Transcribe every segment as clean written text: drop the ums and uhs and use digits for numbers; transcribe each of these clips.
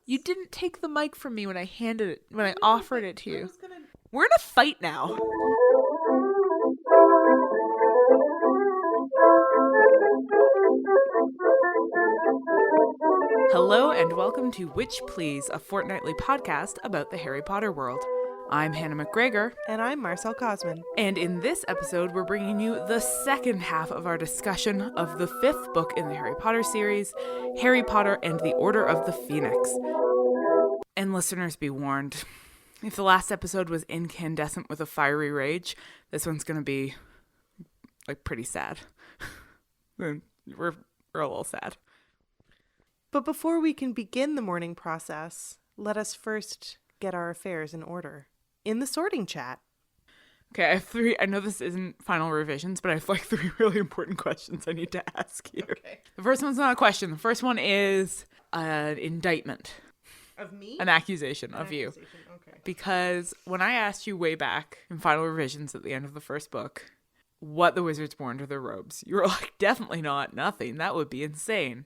You didn't take the mic from me when I offered it to you. We're in a fight now. Hello and welcome to Witch Please, a fortnightly podcast about the Harry Potter world. I'm Hannah McGregor. And I'm Marcelle Cosman. And in this episode, we're bringing you the second half of our discussion of the fifth book in the Harry Potter series, Harry Potter and the Order of the Phoenix. And listeners, be warned. If the last episode was incandescent with a fiery rage, this one's going to be, pretty sad. We're a little sad. But before we can begin the mourning process, let us first get our affairs in order. In the sorting chat. Okay, I have three. I know this isn't final revisions, but I have three really important questions I need to ask you. Okay. The first one's not a question. The first one is an indictment. Of me? An accusation of you. Okay. Because when I asked you way back in final revisions at the end of the first book what the wizards wore under their robes, you were like, definitely not nothing. That would be insane.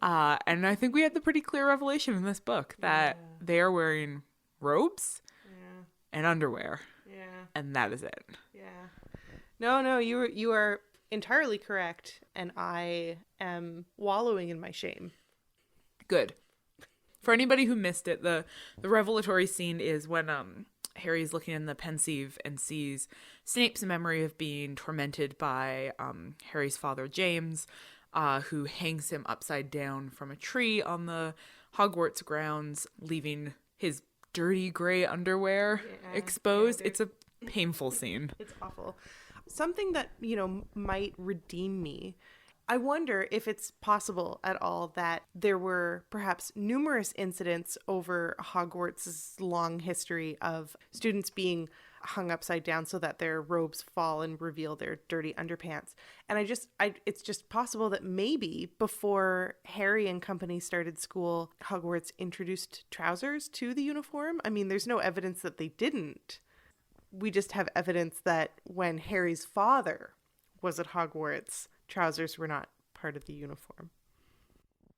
And I think we had the pretty clear revelation in this book that they are wearing robes and underwear. Yeah. And that is it. Yeah. No, you are entirely correct, and I am wallowing in my shame. Good. For anybody who missed it, the revelatory scene is when Harry's looking in the pensieve and sees Snape's memory of being tormented by Harry's father, James, who hangs him upside down from a tree on the Hogwarts grounds, leaving his dirty gray underwear exposed. It's a painful scene. It's awful. Something that, might redeem me. I wonder if it's possible at all that there were perhaps numerous incidents over Hogwarts' long history of students being hung upside down so that their robes fall and reveal their dirty underpants. And it's just possible that maybe before Harry and company started school, Hogwarts introduced trousers to the uniform. I mean, there's no evidence that they didn't. We just have evidence that when Harry's father was at Hogwarts, trousers were not part of the uniform.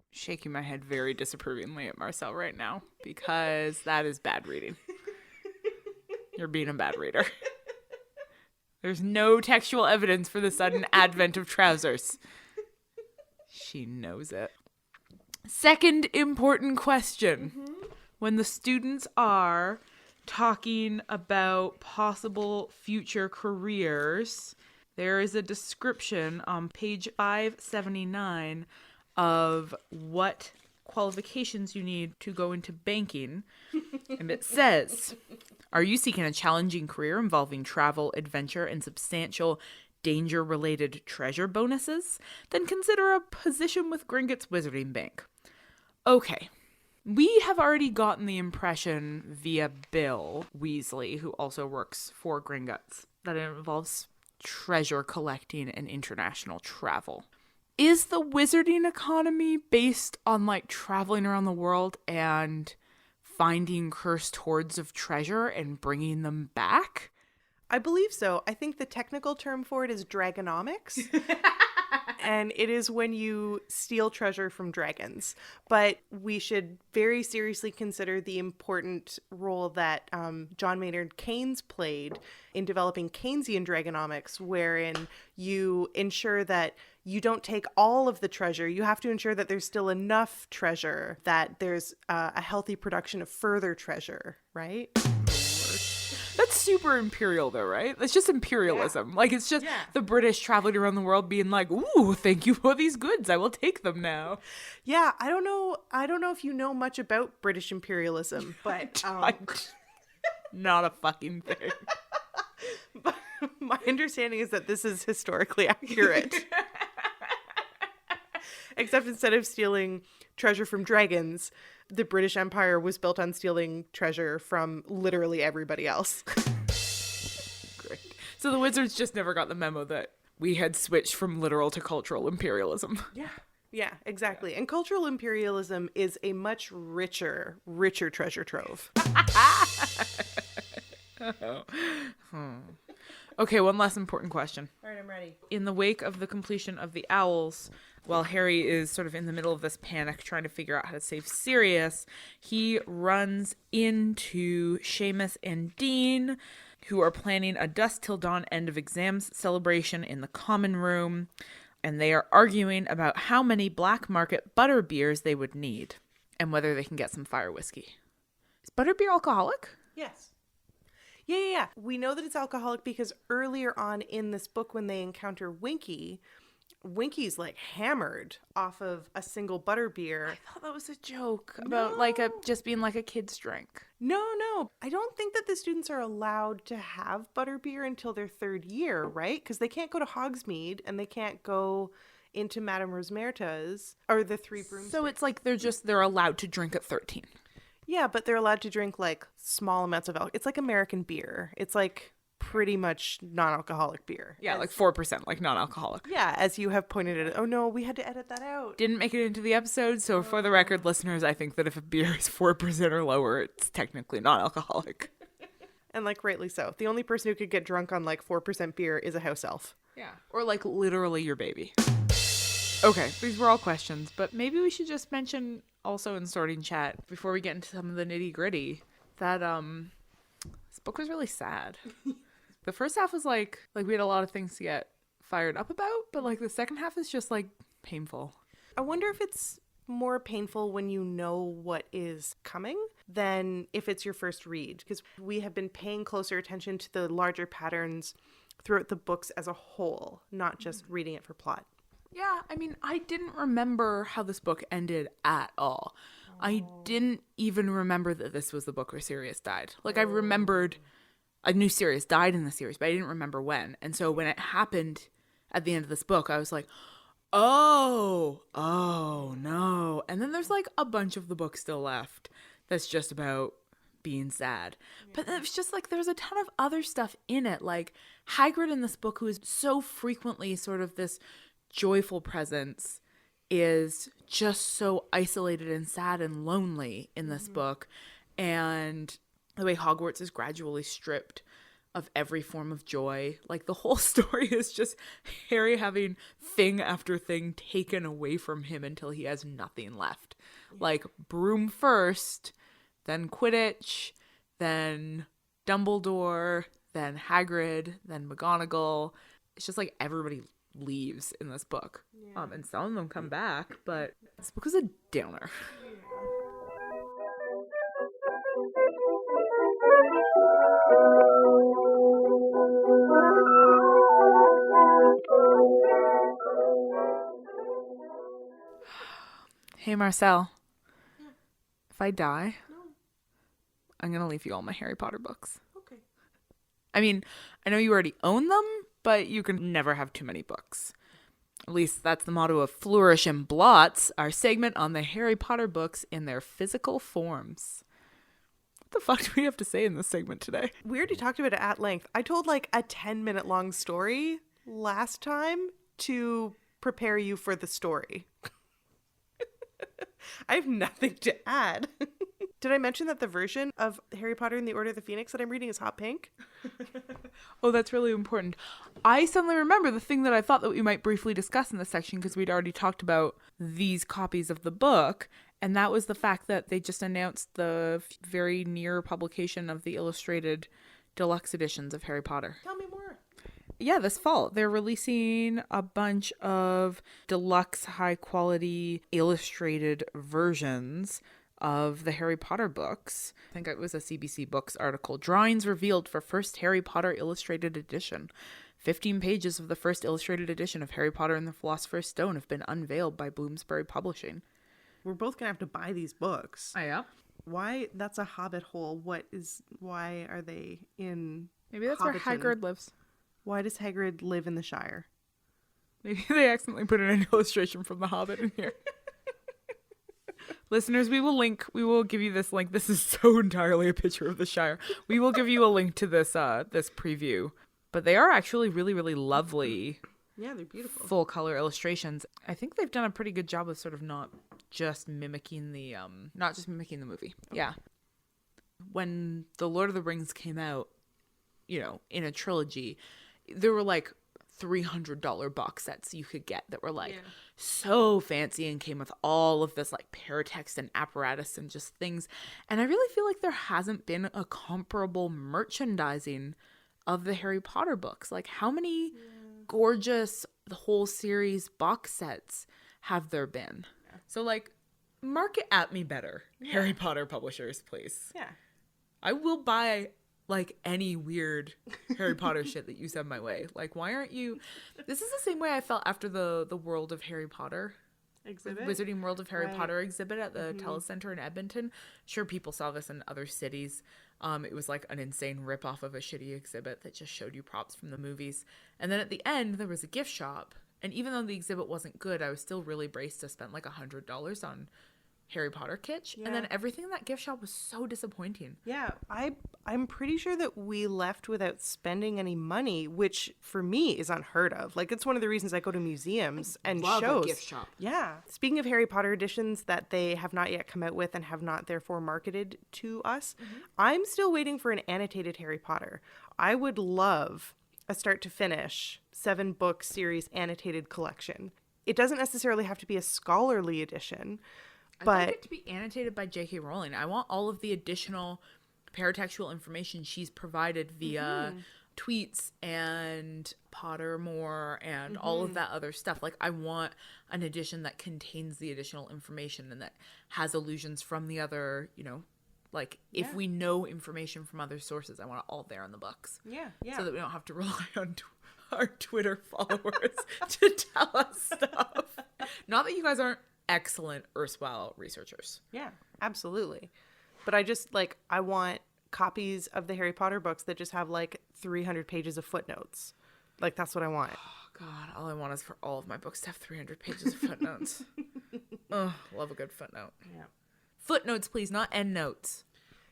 Shaking my head very disapprovingly at Marcelle right now because that is bad reading. You're being a bad reader. There's no textual evidence for the sudden advent of trousers. She knows it. Second important question. Mm-hmm. When the students are talking about possible future careers, there is a description on page 579 of what qualifications you need to go into banking. And it says, are you seeking a challenging career involving travel, adventure, and substantial danger-related treasure bonuses? Then consider a position with Gringotts Wizarding Bank. Okay. We have already gotten the impression via Bill Weasley, who also works for Gringotts, that it involves treasure collecting and international travel. Is the wizarding economy based on traveling around the world and finding cursed hoards of treasure and bringing them back? I believe so. I think the technical term for it is dragonomics. And it is when you steal treasure from dragons. But we should very seriously consider the important role that John Maynard Keynes played in developing Keynesian dragonomics, wherein you ensure that you don't take all of the treasure. You have to ensure that there's still enough treasure, that there's a healthy production of further treasure, right? That's super imperial though, right? That's just imperialism. Yeah. It's just the British traveling around the world being like, ooh, thank you for these goods. I will take them now. Yeah, I don't know if you know much about British imperialism, but not a fucking thing. But my understanding is that this is historically accurate. Except instead of stealing treasure from dragons, the British Empire was built on stealing treasure from literally everybody else. Great. So the wizards just never got the memo that we had switched from literal to cultural imperialism. Yeah, exactly. And cultural imperialism is a much richer treasure trove. Okay, one last important question. All right, I'm ready. In the wake of the completion of the Owls, While Harry is sort of in the middle of this panic trying to figure out how to save Sirius, he runs into Seamus and Dean, who are planning a dusk till dawn end of exams celebration in the common room, and they are arguing about how many black market butter beers they would need and whether they can get some fire whiskey. Is butterbeer alcoholic? Yes. Yeah. We know that it's alcoholic because earlier on in this book, when they encounter Winky's like hammered off of a single butterbeer. I thought that was a joke about like just being like a kid's drink. No. I don't think that the students are allowed to have butterbeer until their third year, right? Because they can't go to Hogsmeade and they can't go into Madame Rosmerta's or the Three Brooms. So it's like they're allowed to drink at 13. Yeah, but they're allowed to drink like small amounts of alcohol. It's like American beer. It's like pretty much non-alcoholic beer. Yeah, like 4%, like non-alcoholic. Yeah, as you have pointed out. Oh no, we had to edit that out. Didn't make it into the episode, so for the record, listeners, I think that if a beer is 4% or lower, it's technically non-alcoholic. And like rightly so. The only person who could get drunk on like 4% beer is a house elf. Yeah. Or like literally your baby. Okay, these were all questions, but maybe we should just mention also in sorting chat before we get into some of the nitty gritty that this book was really sad. The first half was like we had a lot of things to get fired up about, but like the second half is just like painful. I wonder if it's more painful when you know what is coming than if it's your first read, because we have been paying closer attention to the larger patterns throughout the books as a whole, not just reading it for plot. Yeah, I mean, I didn't remember how this book ended at all. I didn't even remember that this was the book where Sirius died. Like, I remembered, I knew Sirius died in the series, but I didn't remember when. And so when it happened at the end of this book, I was like, oh no. And then there's like a bunch of the book still left that's just about being sad. But it's just like there's a ton of other stuff in it. Like Hagrid in this book, who is so frequently sort of this joyful presence, is just so isolated and sad and lonely in this book. And the way Hogwarts is gradually stripped of every form of joy. Like the whole story is just Harry having thing after thing taken away from him until he has nothing left. Like broom first, then Quidditch, then Dumbledore, then Hagrid, then McGonagall. It's just like everybody leaves in this book. And some of them come back, but this book is a downer. Hey Marcelle, if I die, I'm gonna leave you all my Harry Potter books. Okay. I mean, I know you already own them, but you can never have too many books. At least that's the motto of Flourish and Blots, our segment on the Harry Potter books in their physical forms. What the fuck do we have to say in this segment today? We already talked about it at length. I told like a 10-minute long story last time to prepare you for the story. I have nothing to add. Did I mention that the version of Harry Potter and the Order of the Phoenix that I'm reading is hot pink? Oh, that's really important. I suddenly remember the thing that I thought that we might briefly discuss in this section, because we'd already talked about these copies of the book, and that was the fact that they just announced the very near publication of the illustrated deluxe editions of Harry Potter. Tell me more. Yeah, this fall they're releasing a bunch of deluxe high quality illustrated versions of the Harry Potter books. I think it was a CBC Books article. Drawings revealed for first Harry Potter illustrated edition. 15 pages of the first illustrated edition of Harry Potter and the Philosopher's Stone have been unveiled by Bloomsbury Publishing. We're both gonna have to buy these books. Oh yeah? Why? That's a hobbit hole. Why are they in Maybe that's Hobbiton? where Hagrid lives. Why does Hagrid live in the Shire? Maybe they accidentally put an illustration from The Hobbit in here. Listeners, we will give you this link. This is so entirely a picture of the Shire. We will give you a link to this this preview. But they are actually really, really lovely. Yeah, they're beautiful. Full color illustrations. I think they've done a pretty good job of sort of not just mimicking the movie. Yeah. When The Lord of the Rings came out, you know, in a trilogy, there were like $300 box sets you could get that were like so fancy and came with all of this like paratext and apparatus and just things. And I really feel like there hasn't been a comparable merchandising of the Harry Potter books. Like, how many gorgeous the whole series box sets have there been? So like, market at me better, Harry Potter publishers, please. Yeah. I will buy like any weird Harry Potter shit that you send my way. Like, why aren't you? This is the same way I felt after the World of Harry Potter exhibit, Wizarding World of Harry Potter exhibit at the Telecenter in Edmonton. Sure, people saw this in other cities. It was like an insane ripoff of a shitty exhibit that just showed you props from the movies. And then at the end, there was a gift shop. And even though the exhibit wasn't good, I was still really braced to spend like $100 on Harry Potter kitsch. And then everything in that gift shop was so disappointing. Yeah, I'm pretty sure that we left without spending any money, which for me is unheard of. Like, it's one of the reasons I go to museums and shows. A gift shop. Yeah. Speaking of Harry Potter editions that they have not yet come out with and have not therefore marketed to us, I'm still waiting for an annotated Harry Potter. I would love a start to finish 7-book series annotated collection. It doesn't necessarily have to be a scholarly edition. But I'd like it to be annotated by J.K. Rowling. I want all of the additional paratextual information she's provided via tweets and Pottermore and all of that other stuff. Like, I want an edition that contains the additional information and that has allusions from the other, you know, like, if we know information from other sources, I want it all there in the books. Yeah. So that we don't have to rely on our Twitter followers to tell us stuff. Not that you guys aren't excellent erstwhile researchers. Yeah, absolutely. But I want copies of the Harry Potter books that just have like 300 pages of footnotes. Like, that's what I want. Oh God, all I want is for all of my books to have 300 pages of footnotes. Oh, love a good footnote. Yeah. Footnotes, please, not endnotes.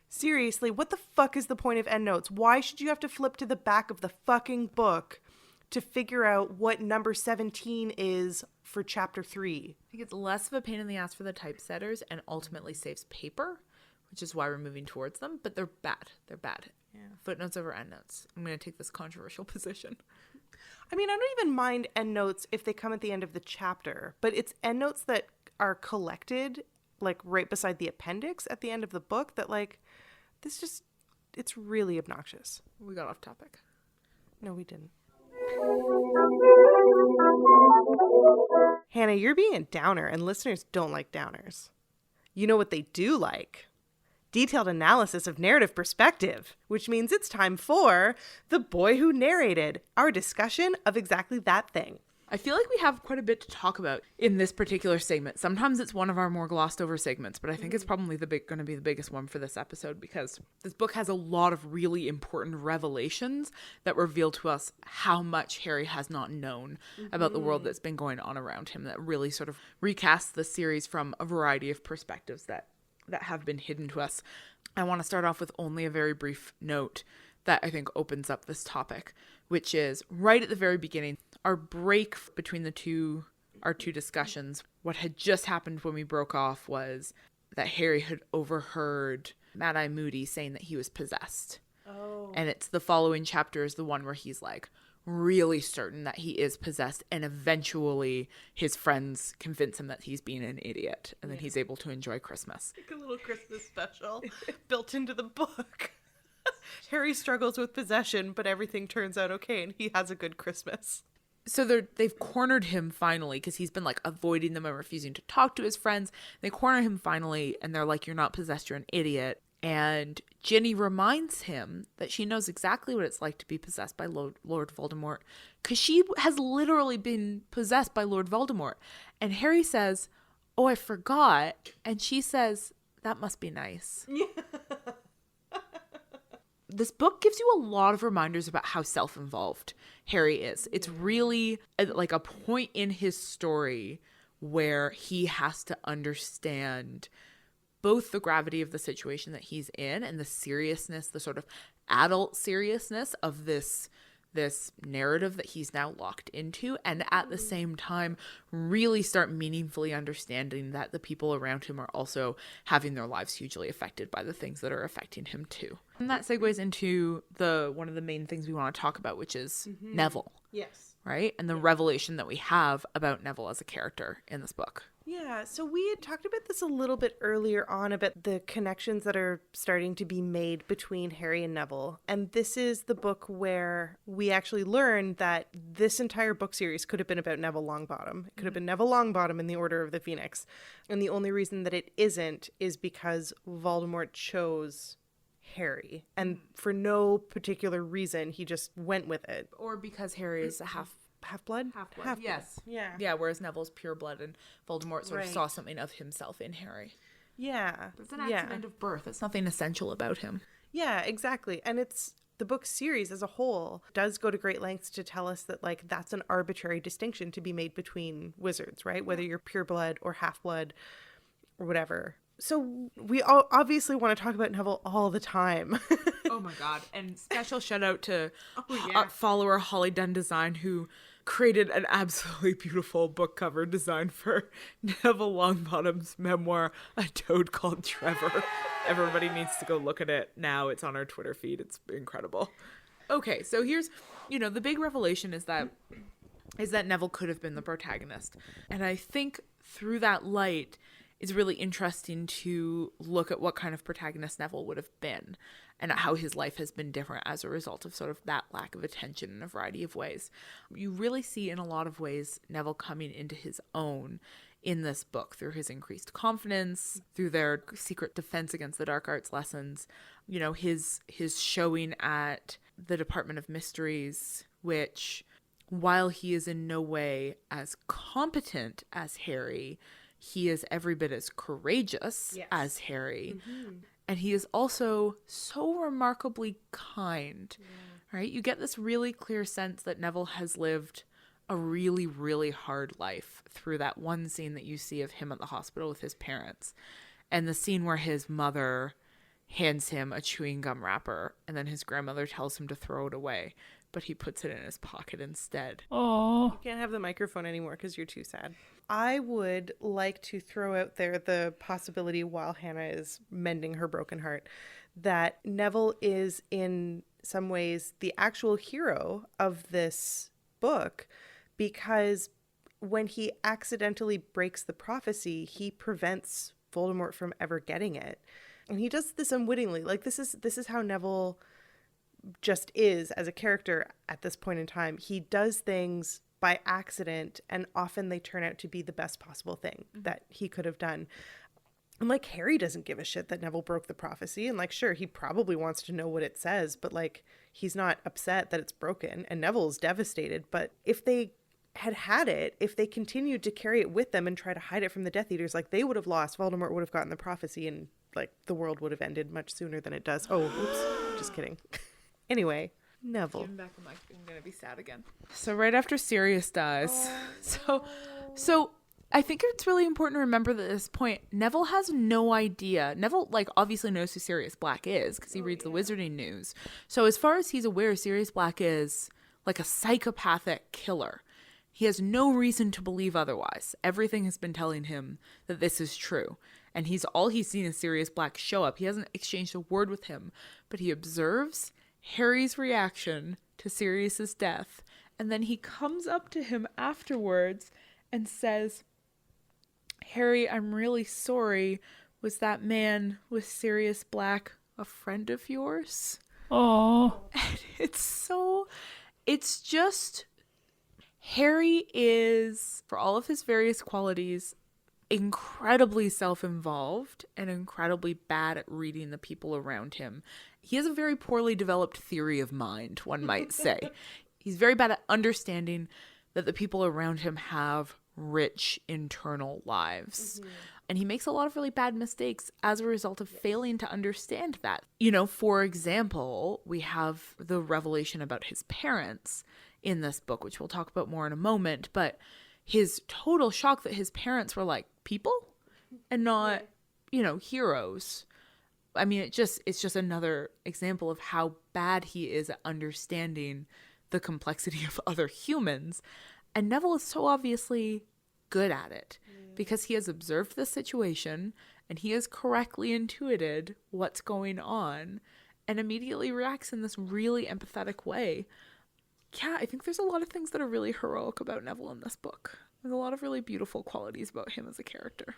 Seriously, what the fuck is the point of endnotes? Why should you have to flip to the back of the fucking book to figure out what number 17 is for chapter 3? I think it's less of a pain in the ass for the typesetters and ultimately saves paper, which is why we're moving towards them, but they're bad. They're bad. Yeah. Footnotes over endnotes. I'm going to take this controversial position. I mean, I don't even mind endnotes if they come at the end of the chapter, but it's endnotes that are collected like right beside the appendix at the end of the book that like, this just, it's really obnoxious. We got off topic. No, we didn't. Hannah, you're being a downer, and listeners don't like downers. You know what they do like? Detailed analysis of narrative perspective, which means it's time for The Boy Who Narrated, our discussion of exactly that thing. I feel like we have quite a bit to talk about in this particular segment. Sometimes it's one of our more glossed over segments, but I think it's probably going to be the biggest one for this episode because this book has a lot of really important revelations that reveal to us how much Harry has not known about the world that's been going on around him, that really sort of recasts the series from a variety of perspectives that have been hidden to us. I want to start off with only a very brief note that I think opens up this topic, which is right at the very beginning, our break between our two discussions. What had just happened when we broke off was that Harry had overheard Mad-Eye Moody saying that he was possessed. Oh. And it's the following chapter is the one where he's like really certain that he is possessed, and eventually his friends convince him that he's being an idiot, and then he's able to enjoy Christmas. Like a little Christmas special built into the book. Harry struggles with possession, but everything turns out okay, and he has a good Christmas. So they've cornered him finally because he's been like avoiding them and refusing to talk to his friends. They corner him finally, and they're like, "You're not possessed, you're an idiot." And Ginny reminds him that she knows exactly what it's like to be possessed by Lord Voldemort because she has literally been possessed by Lord Voldemort. And Harry says, "Oh, I forgot." And she says, "That must be nice." This book gives you a lot of reminders about how self-involved Harry is. It's really like a point in his story where he has to understand both the gravity of the situation that he's in and the seriousness, the sort of adult seriousness of this narrative that he's now locked into, and at the same time really start meaningfully understanding that the people around him are also having their lives hugely affected by the things that are affecting him too. And that segues into one of the main things we want to talk about, which is Neville. Yes. right? And the revelation that we have about Neville as a character in this book. Yeah, so we had talked about this a little bit earlier on about the connections that are starting to be made between Harry and Neville. And this is the book where we actually learn that this entire book series could have been about Neville Longbottom. It could have been Neville Longbottom in the Order of the Phoenix. And the only reason that it isn't is because Voldemort chose Harry. And for no particular reason, he just went with it. Or because Harry is a Half-blood? Half-blood, yes. Yeah. Yeah, whereas Neville's pure blood, and Voldemort sort of Right. saw something of himself in Harry. Yeah. It's an accident of birth. It's nothing essential about him. Yeah, exactly. And it's the book series as a whole does go to great lengths to tell us that, like, that's an arbitrary distinction to be made between wizards, right? Whether you're pure blood or half blood or whatever. So we all obviously want to talk about Neville all the time. Oh my god. And special shout out to follower Holly Dunn Design, who created an absolutely beautiful book cover design for Neville Longbottom's memoir, A Toad Called Trevor. Everybody needs to go look at it now. It's on our Twitter feed. It's incredible. Okay, so here's, the big revelation is that Neville could have been the protagonist. And I think through that light, it's really interesting to look at what kind of protagonist Neville would have been and how his life has been different as a result of sort of that lack of attention in a variety of ways. You really see in a lot of ways Neville coming into his own in this book through his increased confidence, through their secret defense against the dark arts lessons, his showing at the Department of Mysteries, which, while he is in no way as competent as Harry, he is every bit as courageous as Harry. Mm-hmm. And he is also so remarkably kind, right? You get this really clear sense that Neville has lived a really, really hard life through that one scene that you see of him at the hospital with his parents. And the scene where his mother hands him a chewing gum wrapper and then his grandmother tells him to throw it away, but he puts it in his pocket instead. Oh, you can't have the microphone anymore because you're too sad. I would like to throw out there the possibility, while Hannah is mending her broken heart, that Neville is in some ways the actual hero of this book, because when he accidentally breaks the prophecy, he prevents Voldemort from ever getting it. And he does this unwittingly. Like, this is how Neville just is as a character at this point in time. He does things by accident, and often they turn out to be the best possible thing that he could have done. And, like, Harry doesn't give a shit that Neville broke the prophecy. And, like, sure, he probably wants to know what it says, but, like, he's not upset that it's broken. And Neville's devastated. But if they had it, if they continued to carry it with them and try to hide it from the Death Eaters, like, they would have lost. Voldemort would have gotten the prophecy, and, like, the world would have ended much sooner than it does. Oh, oops. Just kidding. Anyway, Neville. Give him back the mic. I'm gonna be sad again. So right after Sirius dies, so I think it's really important to remember that at this point, Neville has no idea. Neville, like, obviously knows who Sirius Black is because he reads the Wizarding News. So as far as he's aware, Sirius Black is like a psychopathic killer. He has no reason to believe otherwise. Everything has been telling him that this is true. And he's seen is Sirius Black show up. He hasn't exchanged a word with him, but he observes Harry's reaction to Sirius's death, and then he comes up to him afterwards and says, "Harry, I'm really sorry. Was that man with Sirius Black a friend of yours?" Oh. It's just, Harry is, for all of his various qualities, incredibly self-involved and incredibly bad at reading the people around him. He has a very poorly developed theory of mind, one might say. He's very bad at understanding that the people around him have rich internal lives. Mm-hmm. And he makes a lot of really bad mistakes as a result of failing to understand that. For example, we have the revelation about his parents in this book, which we'll talk about more in a moment, but his total shock that his parents were like people and not, heroes. I mean, it's just another example of how bad he is at understanding the complexity of other humans. And Neville is so obviously good at it because he has observed the situation and he has correctly intuited what's going on and immediately reacts in this really empathetic way yeah, I think there's a lot of things that are really heroic about Neville in this book. There's a lot of really beautiful qualities about him as a character.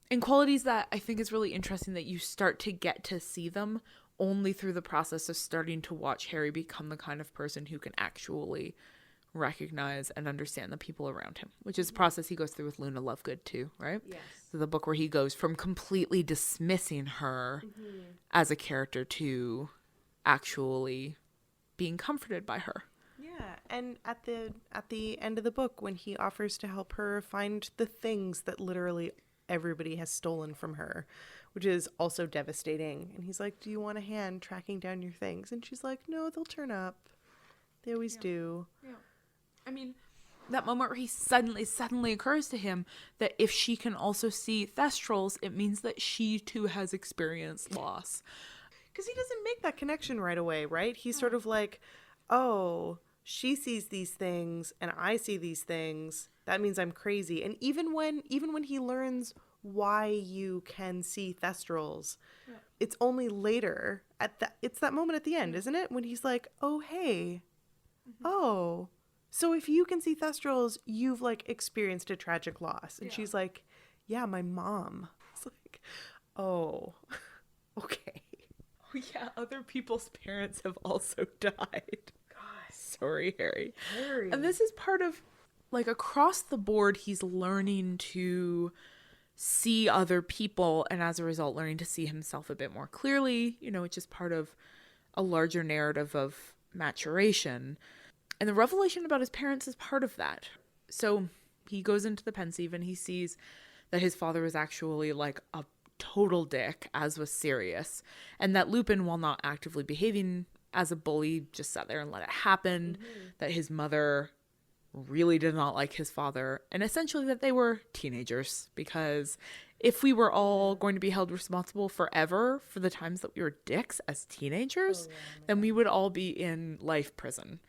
And qualities that I think is really interesting that you start to get to see them only through the process of starting to watch Harry become the kind of person who can actually recognize and understand the people around him, which is a process he goes through with Luna Lovegood too, right? Yes. So the book where he goes from completely dismissing her as a character to actually being comforted by her. Yeah, and at the end of the book, when he offers to help her find the things that literally everybody has stolen from her, which is also devastating, and he's like, do you want a hand tracking down your things? And she's like, no, they'll turn up. They always do. Yeah. I mean, that moment where he suddenly occurs to him that if she can also see Thestrals, it means that she too has experienced loss. Because he doesn't make that connection right away, right? He's sort of like, oh, she sees these things and I see these things. That means I'm crazy. And even when he learns why you can see Thestrals, it's only later it's that moment at the end, isn't it? When he's like, oh, hey, oh, so if you can see Thestrals, you've like experienced a tragic loss. And she's like, yeah, my mom. It's like, oh, okay. Oh yeah, other people's parents have also died. God, sorry, Harry. And this is part of, like, across the board, he's learning to see other people and as a result learning to see himself a bit more clearly, you know, which is part of a larger narrative of maturation. And the revelation about his parents is part of that. So he goes into the Pensieve and he sees that his father was actually like a total dick, as was Sirius, and that Lupin, while not actively behaving as a bully, just sat there and let it happen, that his mother really did not like his father, and essentially that they were teenagers, because if we were all going to be held responsible forever for the times that we were dicks as teenagers, then we would all be in life prison.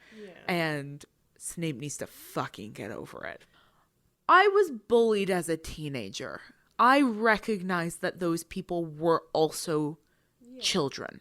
And Snape needs to fucking get over it. I was bullied as a teenager. I recognize that those people were also children.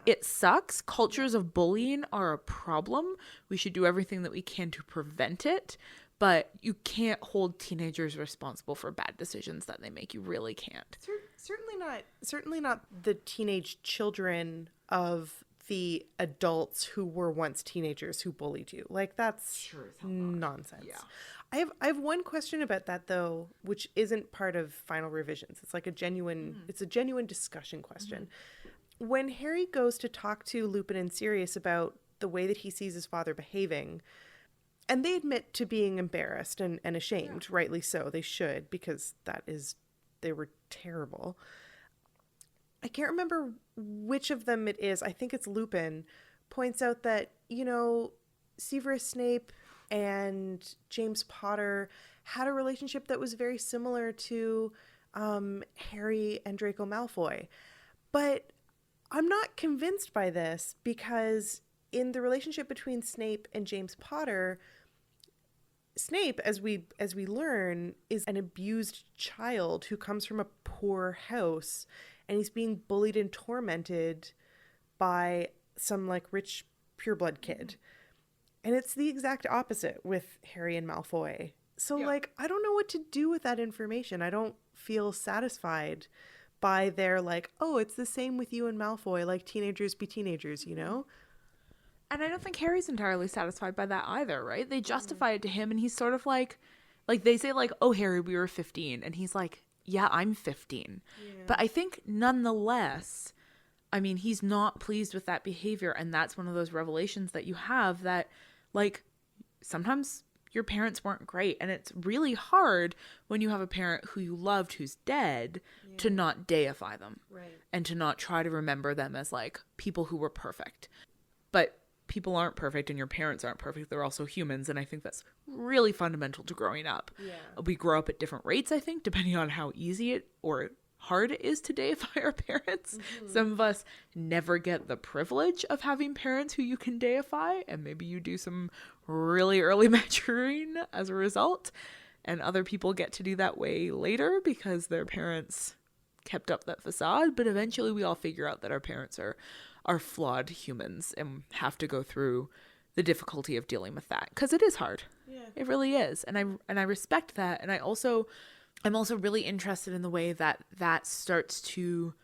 It sucks. Cultures of bullying are a problem. We should do everything that we can to prevent it, but you can't hold teenagers responsible for bad decisions that they make. You really can't. Certainly not the teenage children of the adults who were once teenagers who bullied you. Like, that's nonsense. Yeah. I have one question about that though, which isn't part of final revisions. It's like a genuine discussion question. When Harry goes to talk to Lupin and Sirius about the way that he sees his father behaving, and they admit to being embarrassed and ashamed, rightly so, they should, because they were terrible. I can't remember which of them it is. I think it's Lupin, points out that, you know, Severus Snape and James Potter had a relationship that was very similar to Harry and Draco Malfoy. But I'm not convinced by this, because in the relationship between Snape and James Potter, Snape, as we learn, is an abused child who comes from a poor house, and he's being bullied and tormented by some like rich pureblood kid. And it's the exact opposite with Harry and Malfoy. So like, I don't know what to do with that information. I don't feel satisfied by their like, oh, it's the same with you and Malfoy, like teenagers be teenagers, you know? And I don't think Harry's entirely satisfied by that either, right? They justify it to him, and he's sort of like they say like, oh, Harry, we were 15. And he's like, yeah, I'm 15. Yeah. But I think nonetheless, I mean, he's not pleased with that behavior. And that's one of those revelations that you have that, like, sometimes your parents weren't great. And it's really hard when you have a parent who you loved who's dead to not deify them. Right. And to not try to remember them as, like, people who were perfect. But people aren't perfect, and your parents aren't perfect. They're also humans. And I think that's really fundamental to growing up. Yeah. We grow up at different rates, I think, depending on how easy it or hard it is to deify our parents. Some of us never get the privilege of having parents who you can deify, and maybe you do some really early maturing as a result, and other people get to do that way later because their parents kept up that facade. But eventually we all figure out that our parents are flawed humans and have to go through the difficulty of dealing with that, because it is hard. Yeah. It really is. And I respect that. And I'm also really interested in the way that starts to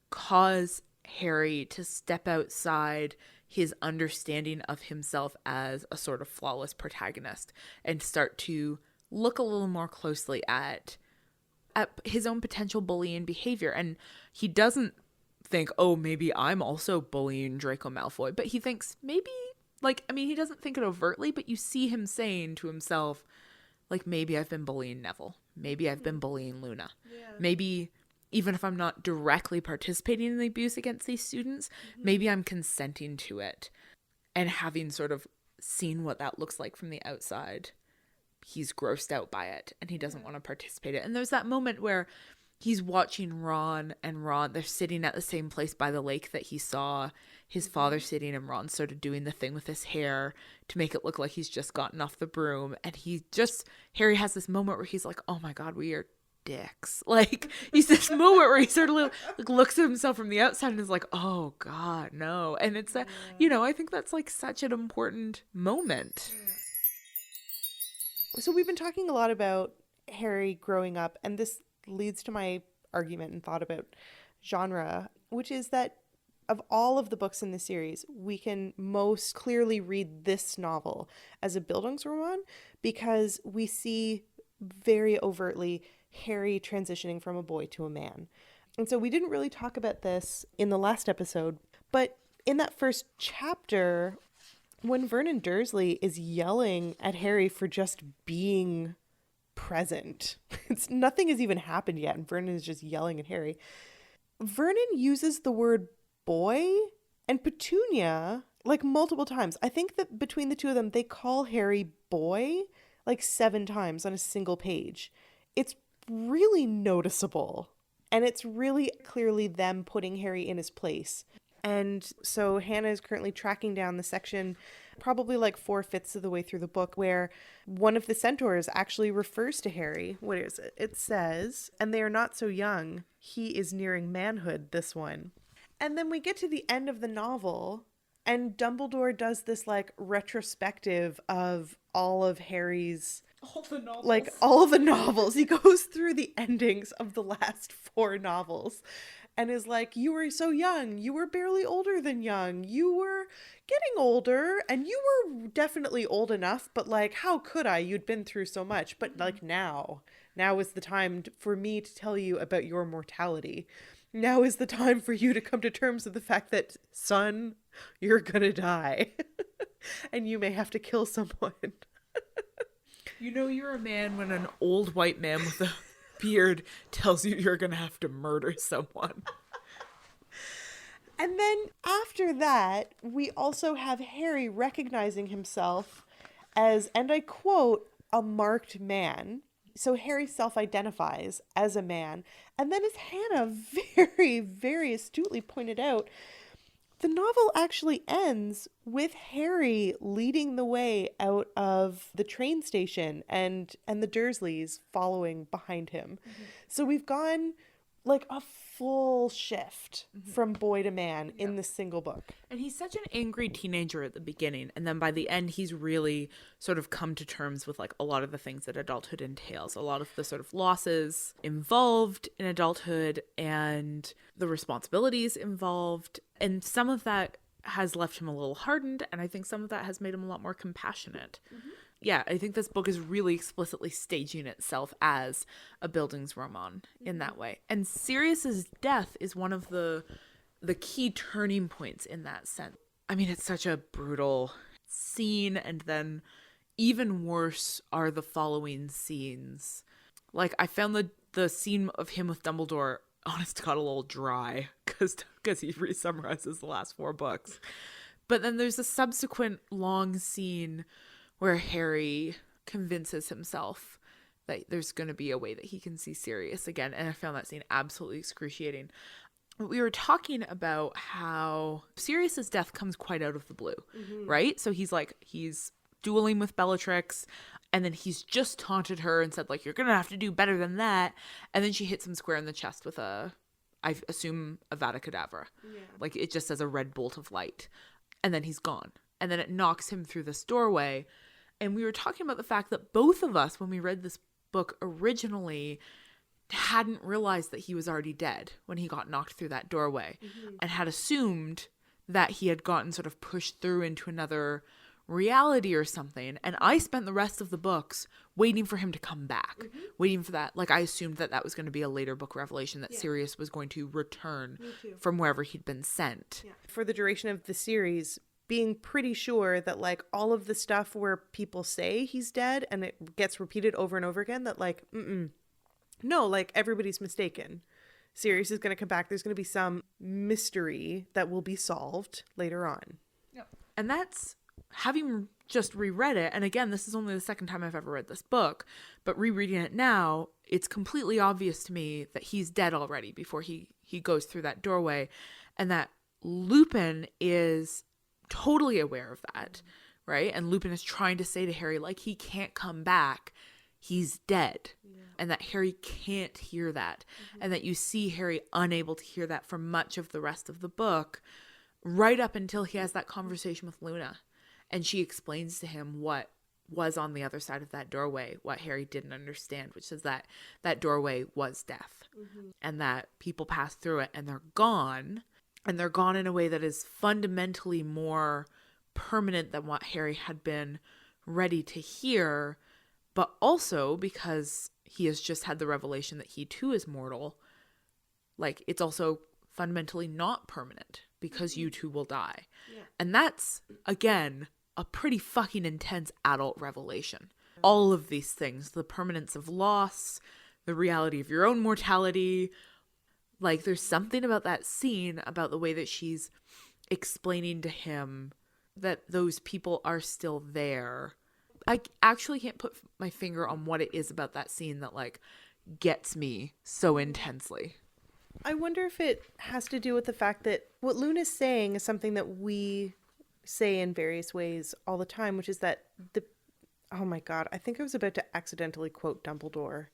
cause Harry to step outside his understanding of himself as a sort of flawless protagonist and start to look a little more closely at his own potential bullying behavior. And he doesn't think, oh, maybe I'm also bullying Draco Malfoy, but he thinks maybe, like, I mean, he doesn't think it overtly, but you see him saying to himself, like, maybe I've been bullying Neville. Maybe I've been bullying Luna. Yeah. Maybe even if I'm not directly participating in the abuse against these students, maybe I'm consenting to it. And having sort of seen what that looks like from the outside, he's grossed out by it and he doesn't want to participate in it. And there's that moment where he's watching Ron, they're sitting at the same place by the lake that he saw his father sitting, and Ron sort of doing the thing with his hair to make it look like he's just gotten off the broom. And Harry has this moment where he's like, oh my God, we are dicks. Like, he's this moment where he sort of like looks at himself from the outside and is like, oh God, no. And it's I think that's like such an important moment. So we've been talking a lot about Harry growing up, and this leads to my argument and thought about genre, which is that of all of the books in the series, we can most clearly read this novel as a Bildungsroman because we see very overtly Harry transitioning from a boy to a man. And so we didn't really talk about this in the last episode, but in that first chapter, when Vernon Dursley is yelling at Harry for just being present, nothing has even happened yet, and Vernon is just yelling at Harry. Vernon uses the word boy and Petunia like multiple times. I think that between the two of them, they call Harry boy like 7 times on a single page. It's really noticeable, and it's really clearly them putting Harry in his place. And so Hannah is currently tracking down the section, probably like 4/5 of the way through the book, where one of the centaurs actually refers to Harry. What is it? It says, and they are not so young. He is nearing manhood, this one. And then we get to the end of the novel, and Dumbledore does this like retrospective of all of Harry's All the novels. Like all the novels. He goes through the endings of the last 4 novels and is like, you were so young. You were barely older than young. You were getting older, and you were definitely old enough, but like, how could I? You'd been through so much. But like now is the time for me to tell you about your mortality. Now is the time for you to come to terms with the fact that, son, you're gonna die. And you may have to kill someone. You know you're a man when an old white man with a beard tells you you're going to have to murder someone. And then after that, we also have Harry recognizing himself as, and I quote, a marked man. So Harry self-identifies as a man. And then as Hannah very, very astutely pointed out, the novel actually ends with Harry leading the way out of the train station and the Dursleys following behind him. Mm-hmm. So we've gone like a full shift from boy to man in this single book. And he's such an angry teenager at the beginning, and then by the end he's really sort of come to terms with like a lot of the things that adulthood entails, a lot of the sort of losses involved in adulthood and the responsibilities involved, and some of that has left him a little hardened, and I think some of that has made him a lot more compassionate. Mm-hmm. Yeah, I think this book is really explicitly staging itself as a Bildungsroman in that way. And Sirius's death is one of the key turning points in that sense. I mean, it's such a brutal scene, and then even worse are the following scenes. Like, I found the scene of him with Dumbledore, honest to God, a little dry, because he re-summarizes the last 4 books. But then there's a subsequent long scene where Harry convinces himself that there's going to be a way that he can see Sirius again. And I found that scene absolutely excruciating. We were talking about how Sirius's death comes quite out of the blue, right? So he's dueling with Bellatrix, and then he's just taunted her and said, like, you're going to have to do better than that. And then she hits him square in the chest with I assume, Avada Kedavra. Yeah. Like, it just as a red bolt of light. And then he's gone. and then it knocks him through this doorway. And we were talking about the fact that both of us, when we read this book originally, hadn't realized that he was already dead when he got knocked through that doorway, and had assumed that he had gotten sort of pushed through into another reality or something. And I spent the rest of the books waiting for him to come back, waiting for that. Like, I assumed that that was going to be a later book revelation, that Sirius was going to return from wherever he'd been sent. Yeah. For the duration of the series, being pretty sure that, like, all of the stuff where people say he's dead and it gets repeated over and over again, that, like, no, like, everybody's mistaken. Sirius is going to come back. There's going to be some mystery that will be solved later on. Yep. And that's, having just reread it, and again, this is only the second time I've ever read this book, but rereading it now, it's completely obvious to me that he's dead already before he goes through that doorway, and that Lupin is totally aware of that, right? And Lupin is trying to say to Harry, like, he can't come back. He's dead. Yeah. And that Harry can't hear that. And that you see Harry unable to hear that for much of the rest of the book, right up until he has that conversation with Luna. And she explains to him what was on the other side of that doorway, what Harry didn't understand, which is that that doorway was death. And that people pass through it and they're gone. And they're gone in a way that is fundamentally more permanent than what Harry had been ready to hear. But also because he has just had the revelation that he too is mortal. Like, it's also fundamentally not permanent because you too will die. Yeah. And that's, again, a pretty fucking intense adult revelation. All of these things, the permanence of loss, the reality of your own mortality. Like, there's something about that scene, about the way that she's explaining to him that those people are still there. I actually can't put my finger on what it is about that scene that, like, gets me so intensely. I wonder if it has to do with the fact that what Luna's saying is something that we say in various ways all the time, which is that oh my God, I think I was about to accidentally quote Dumbledore,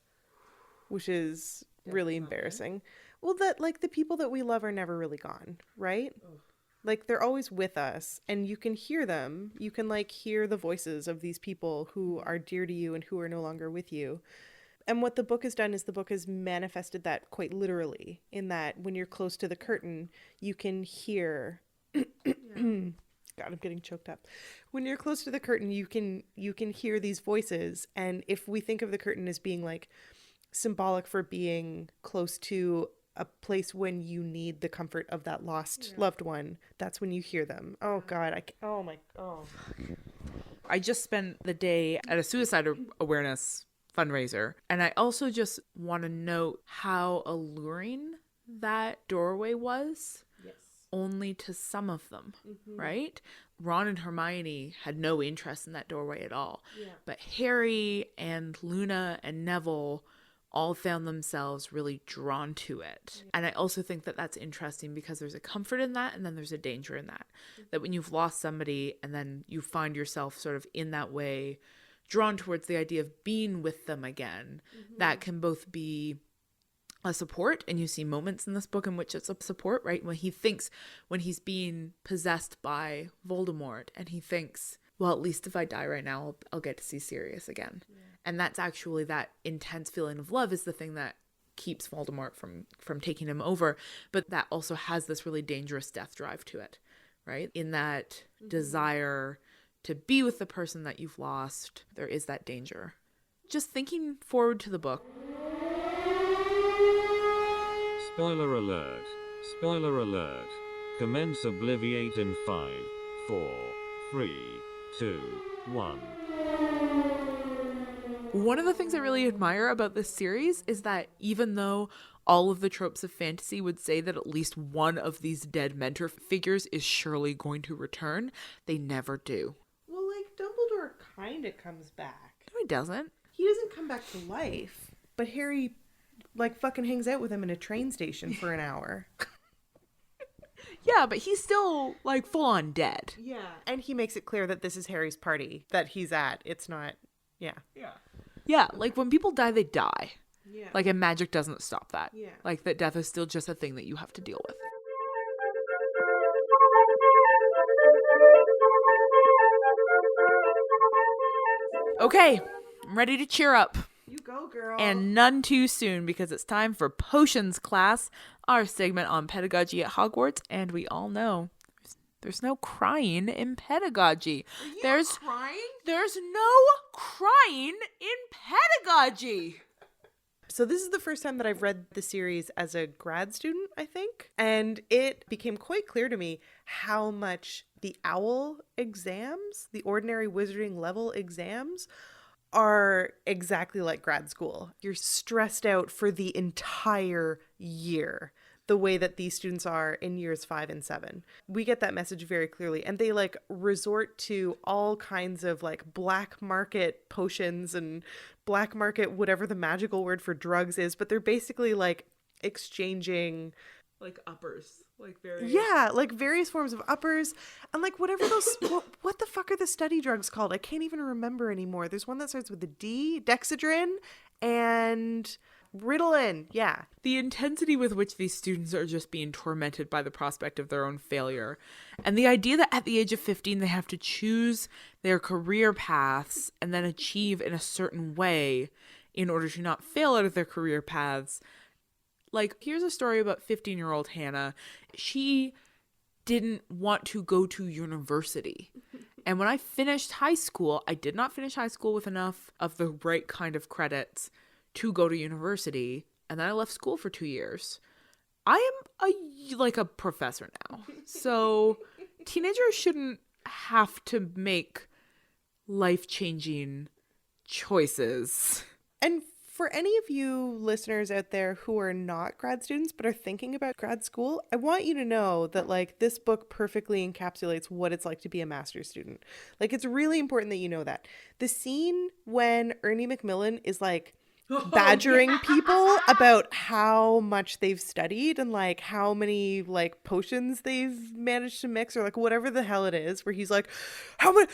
which is really embarrassing. Well, that, like, the people that we love are never really gone, right? Ugh. Like, they're always with us, and you can hear them. You can, like, hear the voices of these people who are dear to you and who are no longer with you. And what the book has done is the book has manifested that quite literally, in that when you're close to the curtain, you can hear... God, I'm getting choked up. When you're close to the curtain, you can hear these voices. And if we think of the curtain as being, like, symbolic for being close to a place when you need the comfort of that lost loved one, that's when you hear them. Oh God, I just spent the day at a suicide awareness fundraiser, and I also just want to note how alluring that doorway was. Yes. Only to some of them, right? Ron and Hermione had no interest in that doorway at all. Yeah. But Harry and Luna and Neville all found themselves really drawn to it. And I also think that that's interesting because there's a comfort in that, and then there's a danger in that. That when you've lost somebody and then you find yourself sort of in that way drawn towards the idea of being with them again, that can both be a support, and you see moments in this book in which it's a support, right? When he's being possessed by Voldemort and he thinks, well, at least if I die right now, I'll get to see Sirius again. Yeah. And that's actually, that intense feeling of love is the thing that keeps Voldemort from taking him over. But that also has this really dangerous death drive to it, right? In that desire to be with the person that you've lost, there is that danger. Just thinking forward to the book. Spoiler alert. Spoiler alert. Commence Obliviate in 5, 4, 3, 2, 1. One of the things I really admire about this series is that even though all of the tropes of fantasy would say that at least one of these dead mentor figures is surely going to return, they never do. Well, like, Dumbledore kind of comes back. No, he doesn't. He doesn't come back to life, but Harry, like, fucking hangs out with him in a train station for an hour. Yeah, but he's still, like, full on dead. Yeah. And he makes it clear that this is Harry's party that he's at. It's not, yeah. Yeah, like, when people die, they die. Yeah. Like, and magic doesn't stop that. Yeah. Like, that death is still just a thing that you have to deal with. Okay, I'm ready to cheer up. You go, girl. And none too soon, because it's time for Potions Class, our segment on pedagogy at Hogwarts. And we all know there's no crying in pedagogy. There's no crying in pedagogy. So this is the first time that I've read the series as a grad student, I think. And it became quite clear to me how much the OWL exams, the ordinary wizarding level exams, are exactly like grad school. You're stressed out for the entire year, the way that these students are in years 5 and 7. We get that message very clearly. And they like resort to all kinds of like black market potions and black market, whatever the magical word for drugs is, but they're basically like exchanging Like uppers. Like very... Yeah, like various forms of uppers and like whatever those, what the fuck are the study drugs called? I can't even remember anymore. There's one that starts with a D, Dexedrine and Ritalin. Yeah. The intensity with which these students are just being tormented by the prospect of their own failure. And the idea that at the age of 15, they have to choose their career paths and then achieve in a certain way in order to not fail out of their career paths. Like, here's a story about 15-year-old Hannah. She didn't want to go to university. And when I finished high school, I did not finish high school with enough of the right kind of credits to go to university. And then I left school for 2 years. I am a professor now. So teenagers shouldn't have to make life-changing choices. And for any of you listeners out there who are not grad students but are thinking about grad school, I want you to know that like this book perfectly encapsulates what it's like to be a master's student. Like it's really important that you know that. The scene when Ernie Macmillan is like badgering people about how much they've studied and like how many like potions they've managed to mix or like whatever the hell it is, where he's like, how many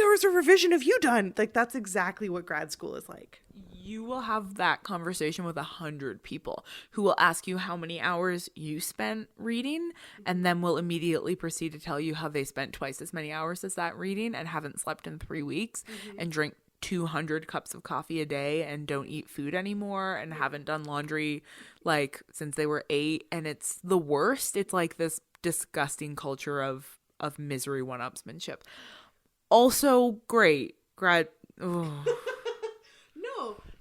hours of revision have you done? Like that's exactly what grad school is like. You will have that conversation with 100 people who will ask you how many hours you spent reading, and then will immediately proceed to tell you how they spent twice as many hours as that reading and haven't slept in 3 weeks and drink 200 cups of coffee a day and don't eat food anymore and haven't done laundry like since they were 8. And it's the worst. It's like this disgusting culture of misery one-upsmanship. Also great.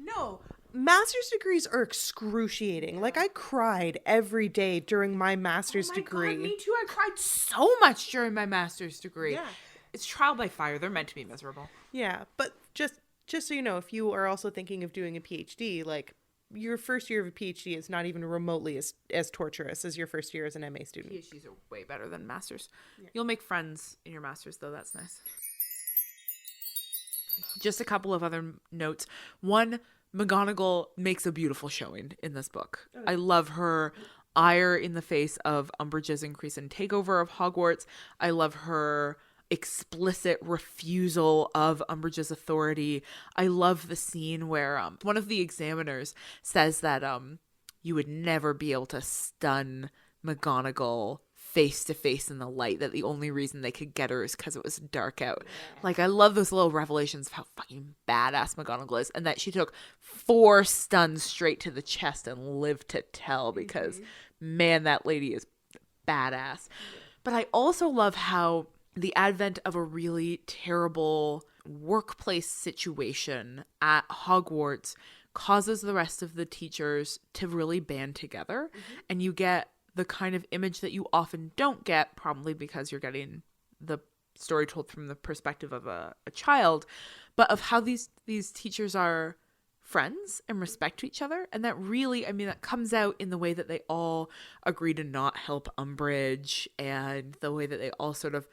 No. Master's degrees are excruciating. Like I cried every day during my master's degree. God, me too. I cried so much during my master's degree. Yeah. It's trial by fire. They're meant to be miserable. Yeah, but just so you know, if you are also thinking of doing a PhD, like your first year of a PhD is not even remotely as torturous as your first year as an MA student. PhDs are way better than masters. Yeah. You'll make friends in your masters, though. That's nice. Just a couple of other notes. One, McGonagall makes a beautiful showing in this book. Oh. I love her ire in the face of Umbridge's increasing takeover of Hogwarts. I love her explicit refusal of Umbridge's authority. I love the scene where one of the examiners says that you would never be able to stun McGonagall face to face in the light, that the only reason they could get her is because it was dark out. Yeah. Like, I love those little revelations of how fucking badass McGonagall is, and that she took 4 stuns straight to the chest and lived to tell, because man, that lady is badass. Yeah. But I also love how the advent of a really terrible workplace situation at Hogwarts causes the rest of the teachers to really band together, and you get the kind of image that you often don't get, probably because you're getting the story told from the perspective of a child, but of how these teachers are friends and respect each other. And that really, I mean, that comes out in the way that they all agree to not help Umbridge, and the way that they all sort of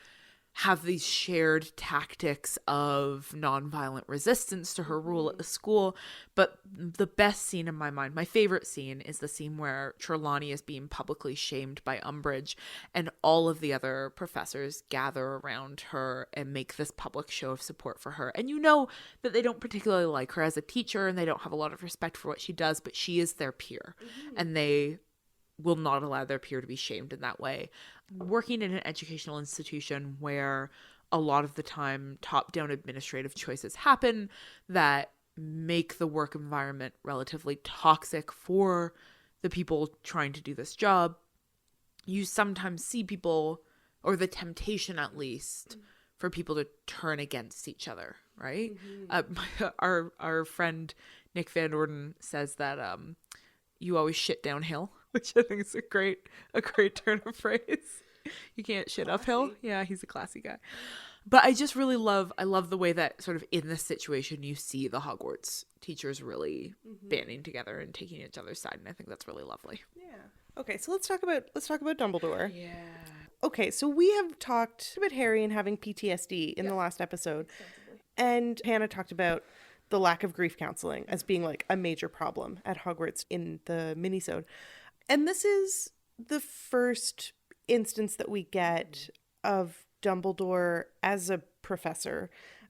have these shared tactics of nonviolent resistance to her rule at the school. But the best scene in my mind, my favorite scene, is the scene where Trelawney is being publicly shamed by Umbridge, and all of the other professors gather around her and make this public show of support for her. And you know that they don't particularly like her as a teacher, and they don't have a lot of respect for what she does, but she is their peer, and they will not allow their peer to be shamed in that way. Working in an educational institution where a lot of the time top-down administrative choices happen that make the work environment relatively toxic for the people trying to do this job. You sometimes see people, or the temptation at least, for people to turn against each other, right? Our friend Nick Van Orden says that you always shit downhill, which I think is a great turn of phrase. You can't shit uphill. Yeah, he's a classy guy. But I just really love the way that sort of in this situation you see the Hogwarts teachers really banding together and taking each other's side, and I think that's really lovely. Yeah. Okay, so let's talk about Dumbledore. Yeah. Okay, so we have talked about Harry and having PTSD in the last episode. And Hannah talked about the lack of grief counseling as being like a major problem at Hogwarts in the minisode. And this is the first instance that we get of Dumbledore as a professor.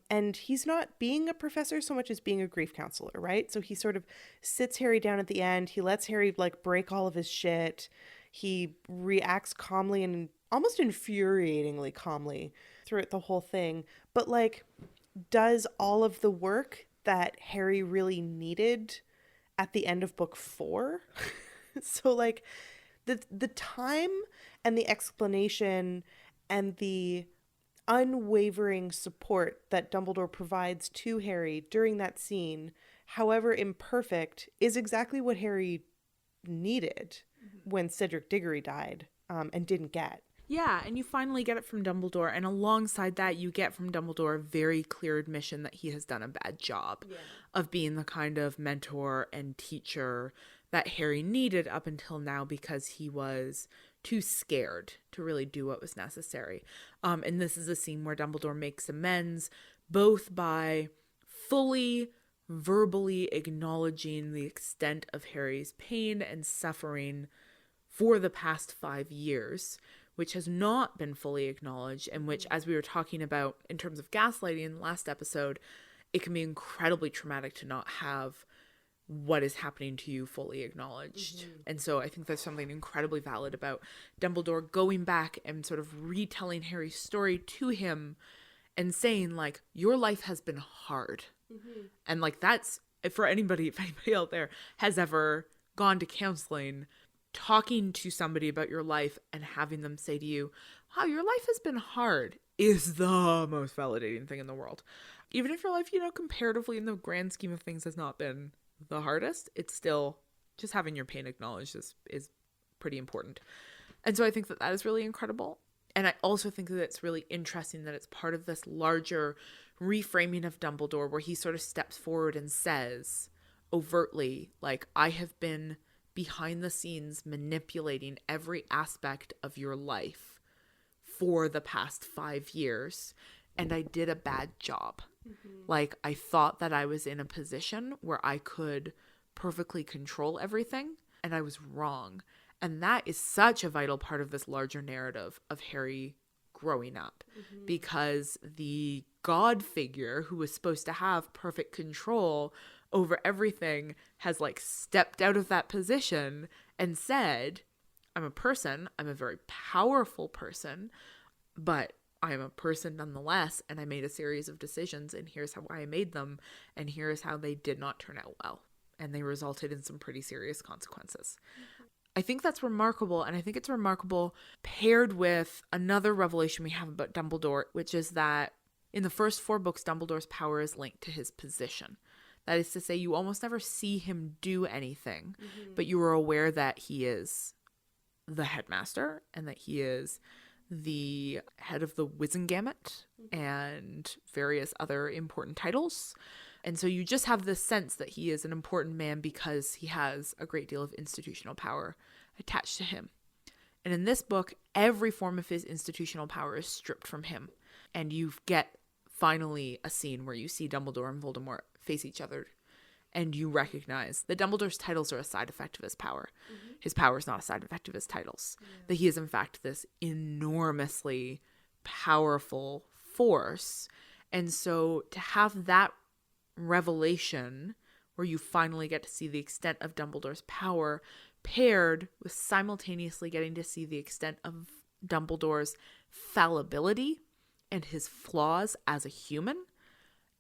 And he's not being a professor so much as being a grief counselor, right? So he sort of sits Harry down at the end. He lets Harry like break all of his shit. He reacts calmly and almost infuriatingly calmly throughout the whole thing, but like does all of the work that Harry really needed at the end of book 4. So like the time and the explanation and the unwavering support that Dumbledore provides to Harry during that scene, however imperfect, is exactly what Harry needed when Cedric Diggory died and didn't get. Yeah, and you finally get it from Dumbledore, and alongside that you get from Dumbledore a very clear admission that he has done a bad job of being the kind of mentor and teacher that Harry needed up until now because he was too scared to really do what was necessary. And this is a scene where Dumbledore makes amends both by fully verbally acknowledging the extent of Harry's pain and suffering for the past 5 years, which has not been fully acknowledged, and which, as we were talking about in terms of gaslighting in the last episode, it can be incredibly traumatic to not have what is happening to you fully acknowledged. And so I think there's something incredibly valid about Dumbledore going back and sort of retelling Harry's story to him and saying, like, your life has been hard. And like, that's, for anybody, if anybody out there has ever gone to counseling, talking to somebody about your life and having them say to you, wow, your life has been hard, is the most validating thing in the world. Even if your life, comparatively in the grand scheme of things has not been the hardest, it's still just having your pain acknowledged is pretty important. And so I think that is really incredible. And I also think that it's really interesting that it's part of this larger reframing of Dumbledore where he sort of steps forward and says overtly, like, I have been behind the scenes manipulating every aspect of your life for the past 5 years, and I did a bad job. Like, I thought that I was in a position where I could perfectly control everything, and I was wrong. And that is such a vital part of this larger narrative of Harry growing up, because the God figure who was supposed to have perfect control over everything has like stepped out of that position and said, I'm a person, I'm a very powerful person, but I am a person nonetheless, and I made a series of decisions, and here's how I made them, and here's how they did not turn out well, and they resulted in some pretty serious consequences. I think that's remarkable, and I think it's remarkable paired with another revelation we have about Dumbledore, which is that in the first 4 books, Dumbledore's power is linked to his position. That is to say, you almost never see him do anything, but you are aware that he is the headmaster and that he is the head of the Wizengamot and various other important titles. And so you just have this sense that he is an important man because he has a great deal of institutional power attached to him. And in this book, every form of his institutional power is stripped from him. And you get finally a scene where you see Dumbledore and Voldemort face each other, and you recognize that Dumbledore's titles are a side effect of his power. His power is not a side effect of his titles. That he is, in fact, this enormously powerful force. And so to have that revelation where you finally get to see the extent of Dumbledore's power paired with simultaneously getting to see the extent of Dumbledore's fallibility and his flaws as a human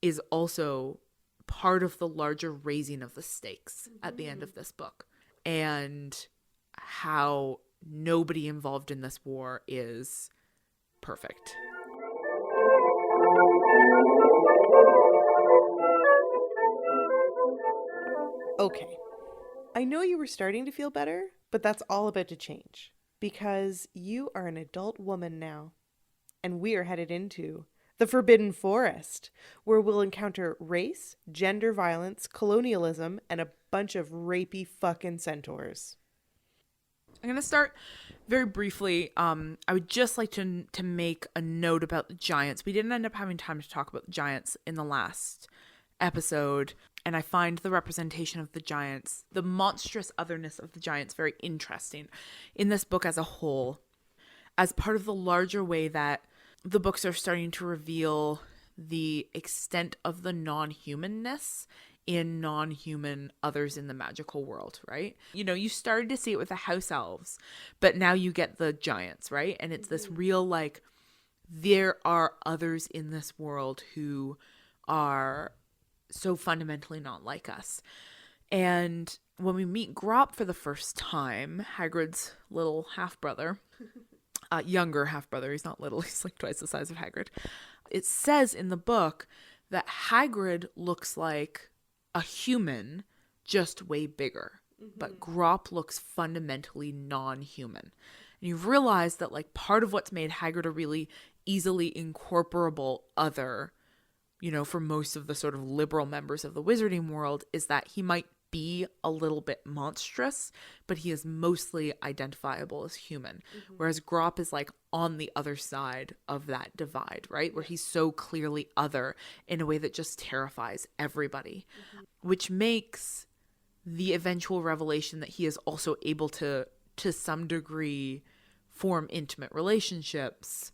is also part of the larger raising of the stakes at the end of this book. And how nobody involved in this war is perfect. Okay. I know you were starting to feel better, but that's all about to change. Because you are an adult woman now. And we are headed into the Forbidden Forest, where we'll encounter race, gender violence, colonialism, and a bunch of rapey fucking centaurs. I'm going to start very briefly. I would just like to make a note about the giants. We didn't end up having time to talk about the giants in the last episode, and I find the representation of the giants, the monstrous otherness of the giants, very interesting in this book as a whole, as part of the larger way that the books are starting to reveal the extent of the non-humanness in non-human others in the magical world, right? You know, you started to see it with the house elves, but now you get the giants, right? And it's this real, like, there are others in this world who are so fundamentally not like us. And when we meet Grop for the first time, Hagrid's little half-brother, younger half-brother, he's not little, he's like twice the size of Hagrid. It says in the book that Hagrid looks like a human, just way bigger. But Grop looks fundamentally non-human. And you realize that, like, part of what's made Hagrid a really easily incorporable other, you know, for most of the sort of liberal members of the wizarding world, is that he might be a little bit monstrous, but he is mostly identifiable as human. Whereas Grop is like on the other side of that divide, right? Where he's so clearly other in a way that just terrifies everybody, which makes the eventual revelation that he is also able to some degree, form intimate relationships,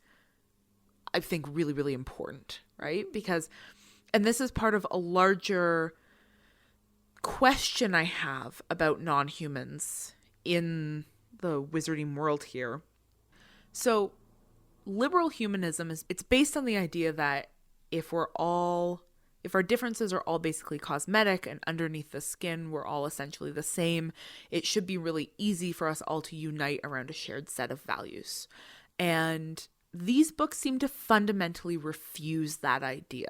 I think really, really important, right? Because, and this is part of a larger question I have about non-humans in the wizarding world here. So liberal humanism it's based on the idea that if our differences are all basically cosmetic and underneath the skin we're all essentially the same, it should be really easy for us all to unite around a shared set of values. And these books seem to fundamentally refuse that idea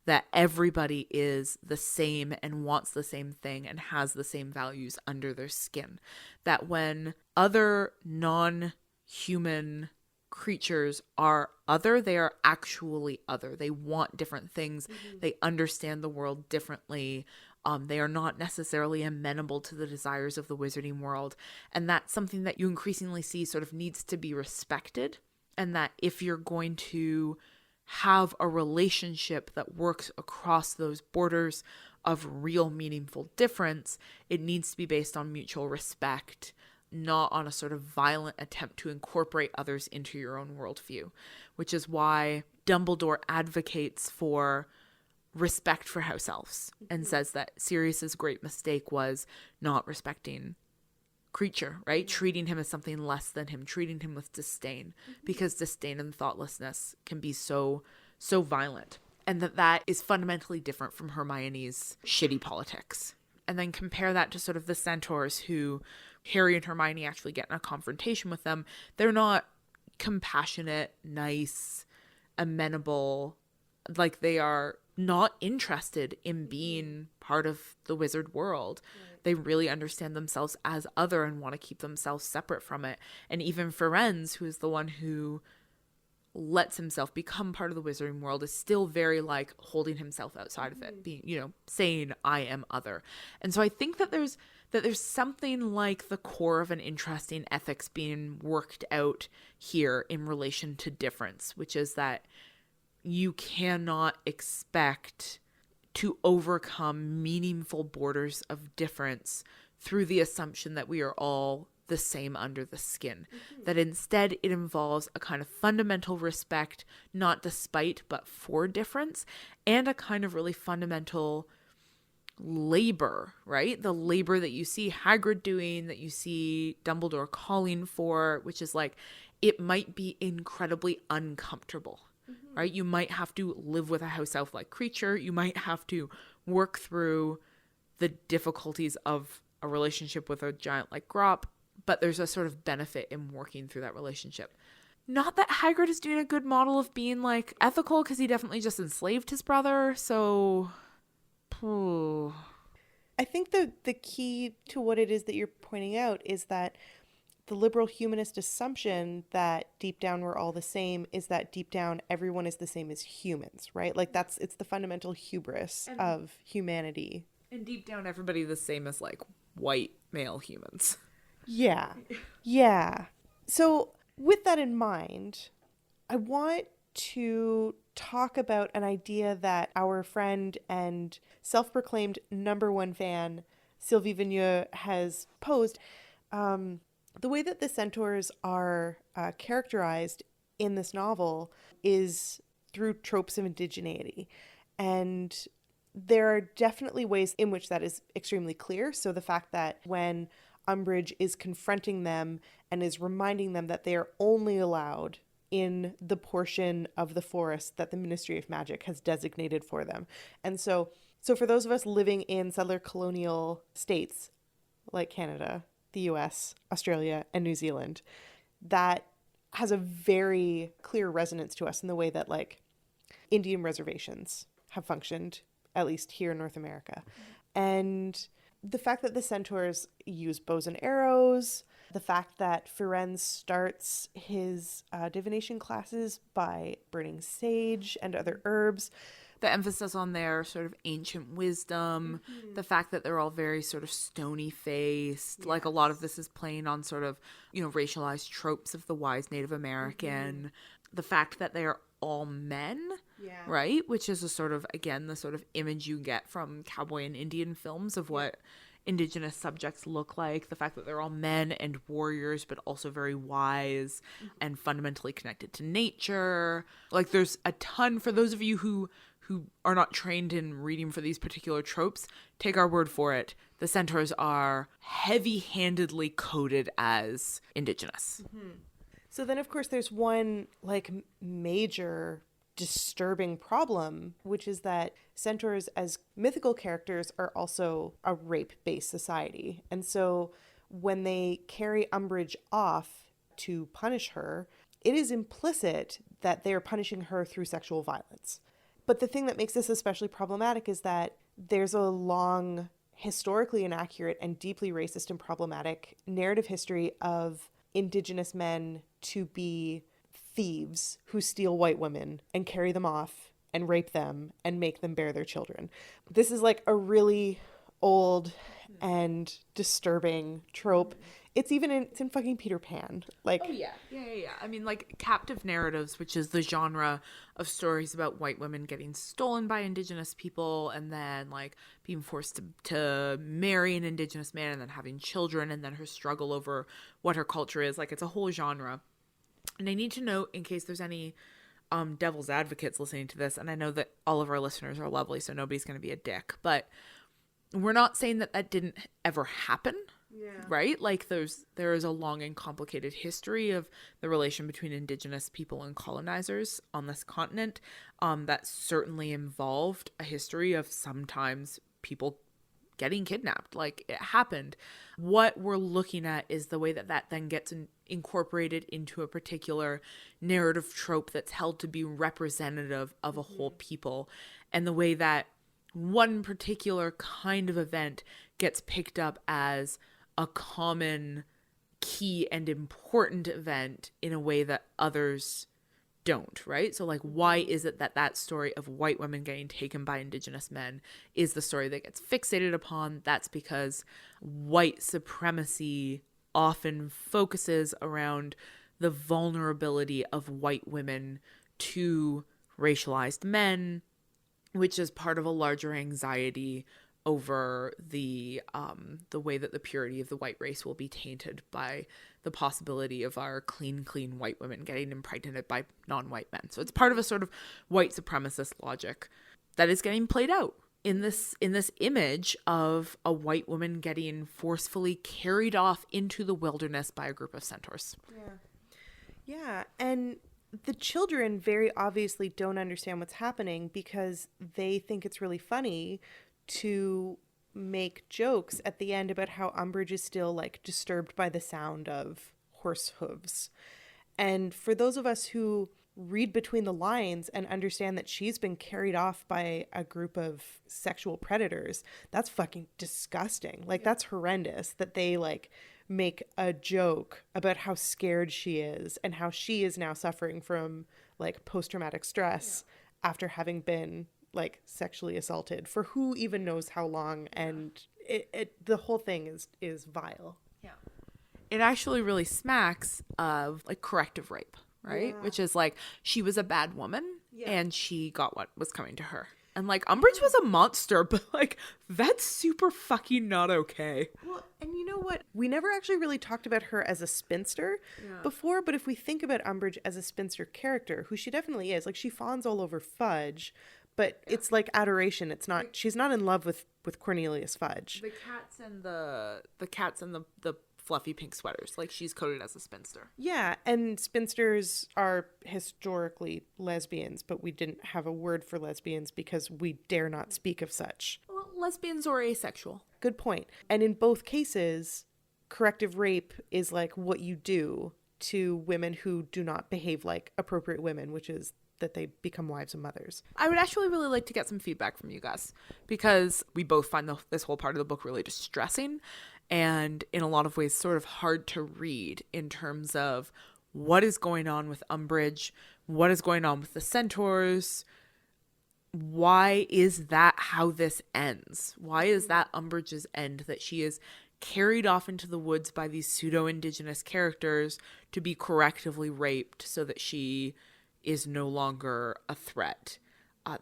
that everybody is the same and wants the same thing and has the same values under their skin. That when other non-human creatures are other, they are actually other. They want different things. They understand the world differently. They are not necessarily amenable to the desires of the wizarding world. And that's something that you increasingly see sort of needs to be respected. And that if you're going to have a relationship that works across those borders of real meaningful difference, it needs to be based on mutual respect, not on a sort of violent attempt to incorporate others into your own worldview, which is why Dumbledore advocates for respect for house elves and says that Sirius's great mistake was not respecting Creature, right? Treating him as something less than him, treating him with disdain, because disdain and thoughtlessness can be so violent. And that is fundamentally different from Hermione's shitty politics. And then compare that to sort of the centaurs who Harry and Hermione actually get in a confrontation with them. They're not compassionate, nice, amenable, like they are not interested in being part of the wizard world. They really understand themselves as other and want to keep themselves separate from it. And even Firenze, who is the one who lets himself become part of the wizarding world, is still very like holding himself outside of it, being, you know, saying I am other. And so I think that there's something like the core of an interesting ethics being worked out here in relation to difference, which is that you cannot expect to overcome meaningful borders of difference through the assumption that we are all the same under the skin. That instead it involves a kind of fundamental respect, not despite, but for difference, and a kind of really fundamental labor, right? The labor that you see Hagrid doing, that you see Dumbledore calling for, which is like, it might be incredibly uncomfortable right? You might have to live with a house elf-like creature. You might have to work through the difficulties of a relationship with a giant like Grop, but there's a sort of benefit in working through that relationship. Not that Hagrid is doing a good model of being like ethical, because he definitely just enslaved his brother. So, I think the key to what it is that you're pointing out is that the liberal humanist assumption that deep down we're all the same is that deep down everyone is the same as humans, right? Like it's the fundamental hubris of humanity. And deep down, everybody the same as like white male humans. Yeah. Yeah. So with that in mind, I want to talk about an idea that our friend and self-proclaimed #1 fan, Sylvie Vigneux, has posed. The way that the centaurs are characterized in this novel is through tropes of indigeneity. And there are definitely ways in which that is extremely clear. So the fact that when Umbridge is confronting them and is reminding them that they are only allowed in the portion of the forest that the Ministry of Magic has designated for them. And so for those of us living in settler colonial states like Canada, the US, Australia, and New Zealand, that has a very clear resonance to us in the way that like Indian reservations have functioned, at least here in North America. And the fact that the centaurs use bows and arrows, the fact that Firenze starts his divination classes by burning sage and other herbs. The emphasis on their sort of ancient wisdom, the fact that they're all very sort of stony faced, yes. Like a lot of this is playing on sort of, racialized tropes of the wise Native American, the fact that they are all men, right? Which is a sort of, again, the sort of image you get from cowboy and Indian films of what Indigenous subjects look like, the fact that they're all men and warriors, but also very wise and fundamentally connected to nature. Like there's a ton, for those of you who are not trained in reading for these particular tropes, take our word for it. The centaurs are heavy-handedly coded as Indigenous. So then, of course, there's one like major disturbing problem, which is that centaurs as mythical characters are also a rape-based society. And so when they carry Umbridge off to punish her, it is implicit that they are punishing her through sexual violence. But the thing that makes this especially problematic is that there's a long, historically inaccurate and deeply racist and problematic narrative history of Indigenous men to be thieves who steal white women and carry them off and rape them and make them bear their children. This is like a really old and disturbing trope. It's in fucking Peter Pan. Like, oh yeah. I mean, like captive narratives, which is the genre of stories about white women getting stolen by Indigenous people and then like being forced to marry an Indigenous man and then having children and then her struggle over what her culture is. Like it's a whole genre. And I need to note, in case there's any devil's advocates listening to this, and I know that all of our listeners are lovely, so nobody's going to be a dick, but we're not saying that didn't ever happen. Yeah. Right? Like there is a long and complicated history of the relation between Indigenous people and colonizers on this continent that certainly involved a history of sometimes people getting kidnapped. Like it happened. What we're looking at is the way that then gets incorporated into a particular narrative trope that's held to be representative of a whole people, and the way that one particular kind of event gets picked up as a common, key, and important event in a way that others don't, right? So, like, why is it that story of white women getting taken by Indigenous men is the story that gets fixated upon? That's because white supremacy often focuses around the vulnerability of white women to racialized men, which is part of a larger anxiety over the way that the purity of the white race will be tainted by the possibility of our clean white women getting impregnated by non-white men. So it's part of a sort of white supremacist logic that is getting played out in this image of a white woman getting forcefully carried off into the wilderness by a group of centaurs. Yeah. And the children very obviously don't understand what's happening because they think it's really funny to make jokes at the end about how Umbridge is still like disturbed by the sound of horse hooves. And for those of us who read between the lines and understand that she's been carried off by a group of sexual predators, that's fucking disgusting. Like, that's horrendous that they like make a joke about how scared she is and how she is now suffering from like post-traumatic stress after having been like sexually assaulted for who even knows how long. And the whole thing is vile. Yeah. It actually really smacks of like corrective rape, right? Which is like, she was a bad woman and she got what was coming to her. And like, Umbridge was a monster, but like, that's super fucking not okay. Well, and you know what? We never actually really talked about her as a spinster before, but if we think about Umbridge as a spinster character, who she definitely is, like, she fawns all over Fudge, but it's like adoration. It's not, she's not in love with Cornelius Fudge. The cats and the fluffy pink sweaters. Like, she's coded as a spinster. Yeah, and spinsters are historically lesbians, but we didn't have a word for lesbians because we dare not speak of such. Well, lesbians or asexual. Good point. And in both cases, corrective rape is like what you do to women who do not behave like appropriate women, which is that they become wives and mothers. I would actually really like to get some feedback from you guys, because we both find this whole part of the book really distressing and in a lot of ways sort of hard to read in terms of what is going on with Umbridge, what is going on with the centaurs. Why is that how this ends? Why is that Umbridge's end, that she is carried off into the woods by these pseudo-indigenous characters to be correctively raped so that she is no longer a threat?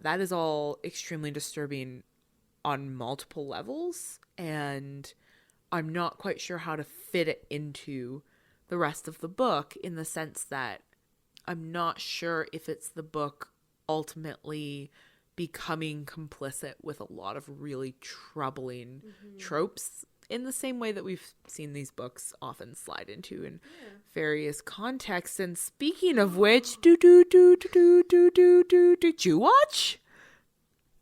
That is all extremely disturbing on multiple levels, and I'm not quite sure how to fit it into the rest of the book, in the sense that I'm not sure if it's the book ultimately becoming complicit with a lot of really troubling tropes, in the same way that we've seen these books often slide into in various contexts. And speaking of which, did you watch?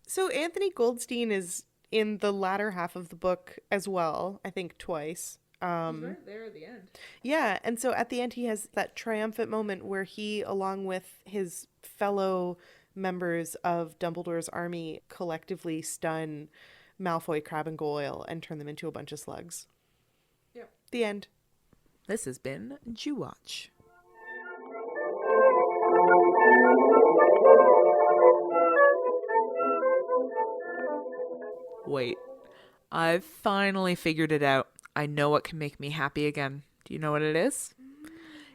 So Anthony Goldstein is in the latter half of the book as well, I think twice. He's right there at the end. Yeah, and so at the end he has that triumphant moment where he, along with his fellow members of Dumbledore's army, collectively stun Malfoy, Crabbe, and Goyle and turn them into a bunch of slugs. Yep. The end. This has been Jewwatch. Wait, I've finally figured it out. I know what can make me happy again. Do you know what it is?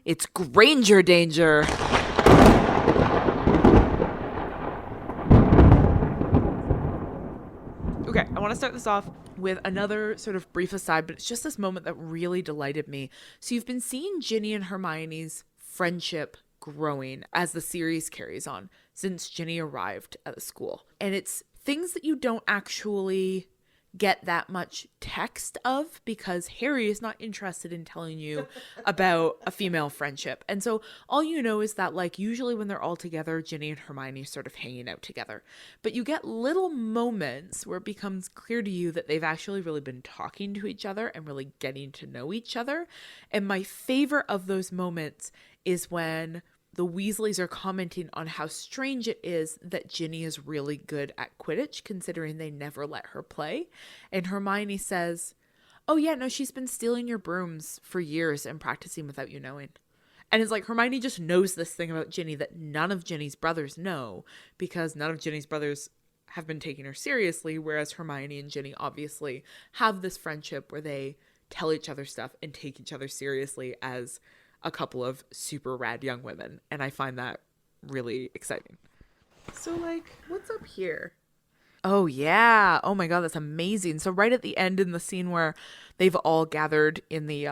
It's Granger Danger! Okay, I want to start this off with another sort of brief aside, but it's just this moment that really delighted me. So you've been seeing Ginny and Hermione's friendship growing as the series carries on since Ginny arrived at the school. And it's things that you don't actually get that much text of, because Harry is not interested in telling you about a female friendship. And so all you know is that, like, usually when they're all together, Ginny and Hermione are sort of hanging out together. But you get little moments where it becomes clear to you that they've actually really been talking to each other and really getting to know each other. And my favorite of those moments is when the Weasleys are commenting on how strange it is that Ginny is really good at Quidditch, considering they never let her play. And Hermione says, "Oh yeah, no, she's been stealing your brooms for years and practicing without you knowing." And it's like Hermione just knows this thing about Ginny that none of Ginny's brothers know, because none of Ginny's brothers have been taking her seriously, whereas Hermione and Ginny obviously have this friendship where they tell each other stuff and take each other seriously as a couple of super rad young women. And I find that really exciting. So, like, what's up here? Oh, yeah. Oh, my God, that's amazing. So right at the end, in the scene where they've all gathered in the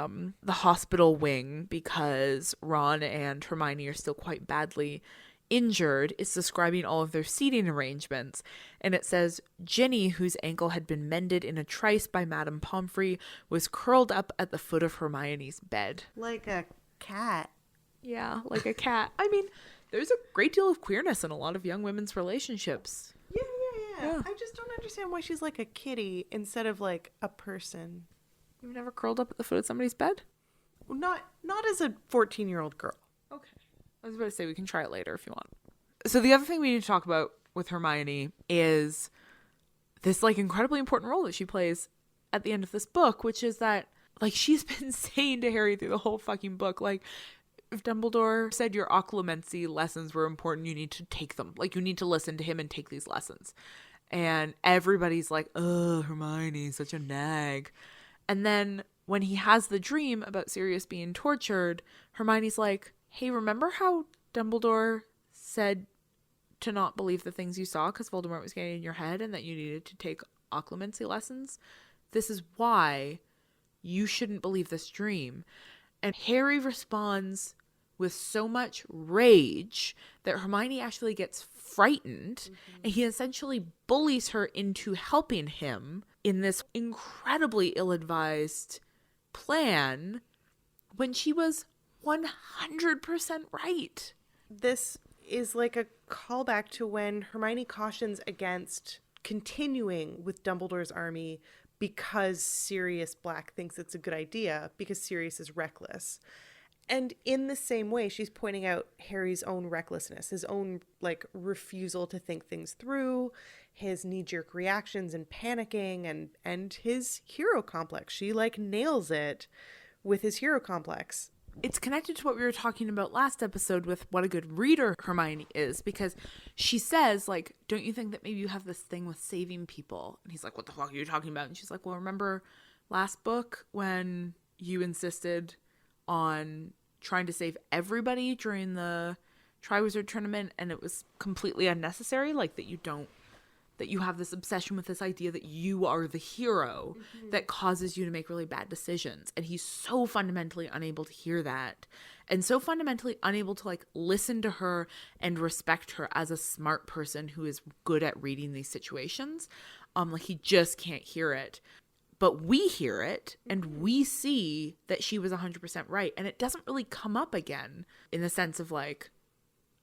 hospital wing because Ron and Hermione are still quite badly injured, it's describing all of their seating arrangements. And it says, Ginny, whose ankle had been mended in a trice by Madame Pomfrey, was curled up at the foot of Hermione's bed. Like a cat. Yeah, like a cat. I mean, there's a great deal of queerness in a lot of young women's relationships. Yeah. I just don't understand why she's like a kitty instead of like a person. You've never curled up at the foot of somebody's bed? Well, not as a 14-year-old girl. Okay. I was about to say we can try it later if you want. So the other thing we need to talk about with Hermione is this like incredibly important role that she plays at the end of this book, which is that like she's been saying to Harry through the whole fucking book, like, if Dumbledore said your occlumency lessons were important, you need to take them. Like, you need to listen to him and take these lessons. And everybody's like, oh, Hermione, such a nag. And then when he has the dream about Sirius being tortured, Hermione's like, hey, remember how Dumbledore said to not believe the things you saw because Voldemort was getting in your head and that you needed to take occlumency lessons? This is why you shouldn't believe this dream. And Harry responds with so much rage that Hermione actually gets frightened, and he essentially bullies her into helping him in this incredibly ill-advised plan when she was 100% right. This is like a callback to when Hermione cautions against continuing with Dumbledore's army because Sirius Black thinks it's a good idea because Sirius is reckless. And in the same way, she's pointing out Harry's own recklessness, his own like refusal to think things through, his knee-jerk reactions and panicking, and his hero complex. She like nails it with his hero complex. It's connected to what we were talking about last episode with what a good reader Hermione is, because she says, like, don't you think that maybe you have this thing with saving people? And he's like, what the fuck are you talking about? And she's like, well, remember last book when you insisted on trying to save everybody during the Triwizard Tournament and it was completely unnecessary? Like, that you have this obsession with this idea that you are the hero that causes you to make really bad decisions. And he's so fundamentally unable to hear that and so fundamentally unable to like listen to her and respect her as a smart person who is good at reading these situations. Like he just can't hear it. But we hear it and we see that she was 100% right. And it doesn't really come up again in the sense of like,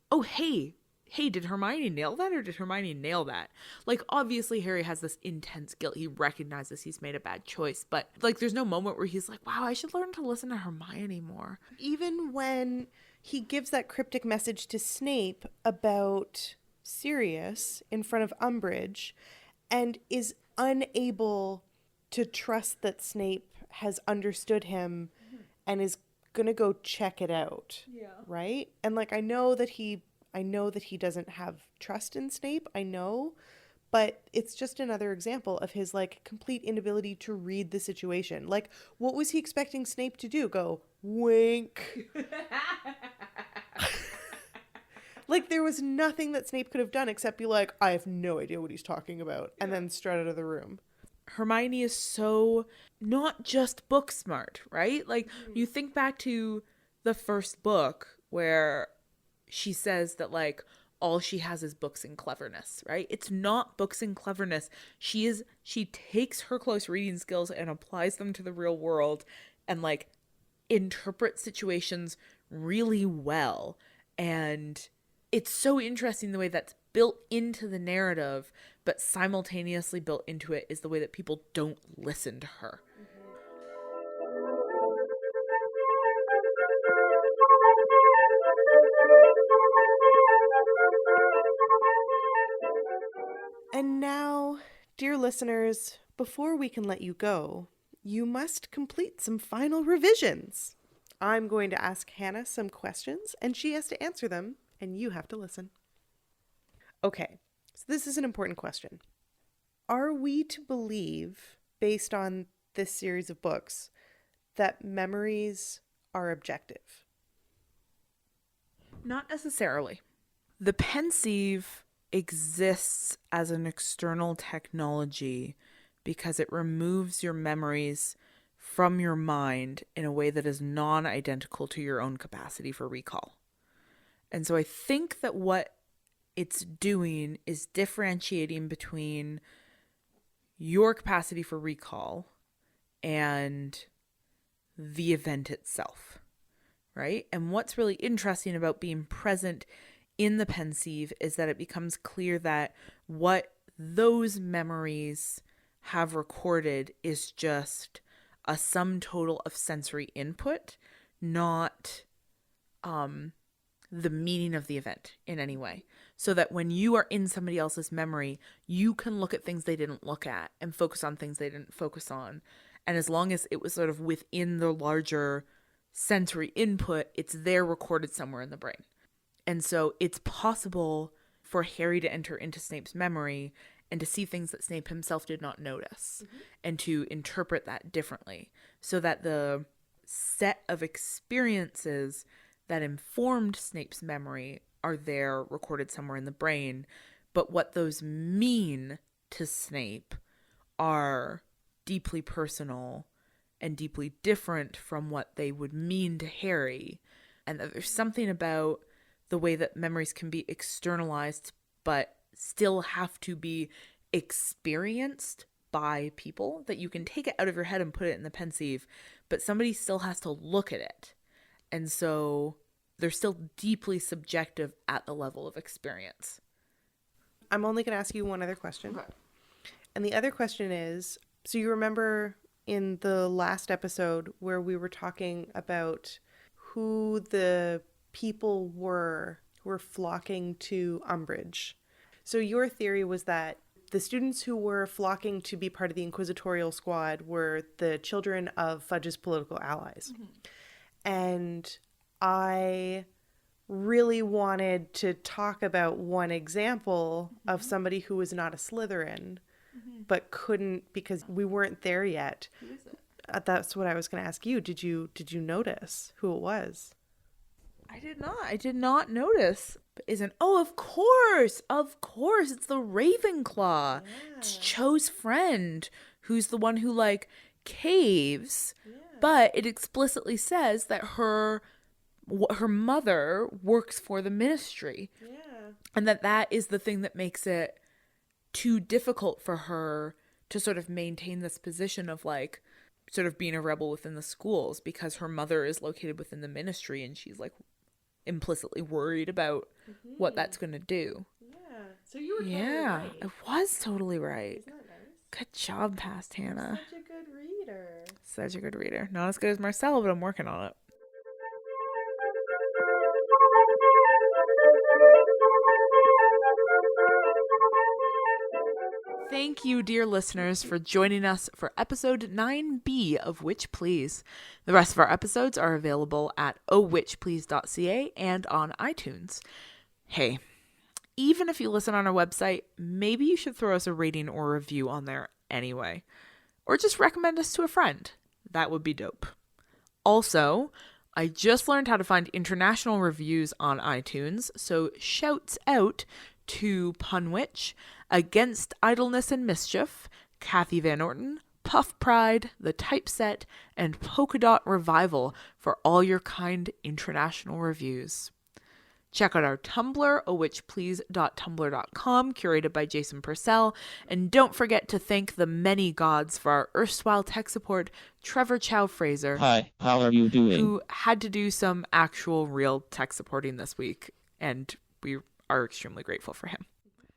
oh, hey, did Hermione nail that or did Hermione nail that? Like, obviously Harry has this intense guilt. He recognizes he's made a bad choice. But like, there's no moment where he's like, wow, I should learn to listen to Hermione more. Even when he gives that cryptic message to Snape about Sirius in front of Umbridge and is unable to trust that Snape has understood him and is gonna go check it out. Yeah. Right? And like I know that he doesn't have trust in Snape. I know, but it's just another example of his like complete inability to read the situation. Like, what was he expecting Snape to do? Go wink. Like there was nothing that Snape could have done except be like, I have no idea what he's talking about, and then strut out of the room. Hermione is so not just book smart, right? Like you think back to the first book where she says that like all she has is books and cleverness, right? It's not books and cleverness. She takes her close reading skills and applies them to the real world and like interprets situations really well. And it's so interesting the way that's built into the narrative, but simultaneously built into it is the way that people don't listen to her. And now, dear listeners, before we can let you go, you must complete some final revisions. I'm going to ask Hannah some questions, and she has to answer them, and you have to listen. Okay, so this is an important question. Are we to believe, based on this series of books, that memories are objective? Not necessarily. The pensieve exists as an external technology because it removes your memories from your mind in a way that is non-identical to your own capacity for recall. And so I think that what it's doing is differentiating between your capacity for recall and the event itself, right? And what's really interesting about being present in the pensieve is that it becomes clear that what those memories have recorded is just a sum total of sensory input, not the meaning of the event in any way. So that when you are in somebody else's memory, you can look at things they didn't look at and focus on things they didn't focus on. And as long as it was sort of within the larger sensory input, it's there recorded somewhere in the brain. And so it's possible for Harry to enter into Snape's memory and to see things that Snape himself did not notice, and to interpret that differently, so that the set of experiences that informed Snape's memory are there recorded somewhere in the brain, but what those mean to Snape are deeply personal and deeply different from what they would mean to Harry. And that there's something about the way that memories can be externalized but still have to be experienced by people, that you can take it out of your head and put it in the pensieve, but somebody still has to look at it. And so they're still deeply subjective at the level of experience. I'm only going to ask you one other question. Okay. And the other question is, so you remember in the last episode where we were talking about who the people were who were flocking to Umbridge. So your theory was that the students who were flocking to be part of the inquisitorial squad were the children of Fudge's political allies. And I really wanted to talk about one example of somebody who was not a Slytherin, but couldn't because we weren't there yet. Who is it? That's what I was going to ask you. Did you notice who it was? I did not notice. Isn't of course, it's the Ravenclaw. It's Cho's friend, who's the one who like caves, but it explicitly says that her mother works for the Ministry, and that is the thing that makes it too difficult for her to sort of maintain this position of like sort of being a rebel within the schools, because her mother is located within the Ministry and she's like implicitly worried about what that's going to do. Yeah. So you were totally right. I was totally right. Isn't that nice? Good job, past Hannah. Such a good reader. Such a good reader. Not as good as Marcelle, but I'm working on it. Thank you, dear listeners, for joining us for episode 9B of Witch Please. The rest of our episodes are available at ohwitchplease.ca and on iTunes. Hey, even if you listen on our website, maybe you should throw us a rating or review on there anyway. Or just recommend us to a friend. That would be dope. Also, I just learned how to find international reviews on iTunes, so shouts out to Punwitch, Against Idleness and Mischief, Kathy Van Orton, Puff Pride, The Typeset, and Polka Dot Revival for all your kind international reviews. Check out our Tumblr, awitchplease.tumblr.com, curated by Jason Purcell, and don't forget to thank the many gods for our erstwhile tech support, Trevor Chow Fraser. Hi, how are you doing? Who had to do some actual real tech supporting this week, and we are extremely grateful for him.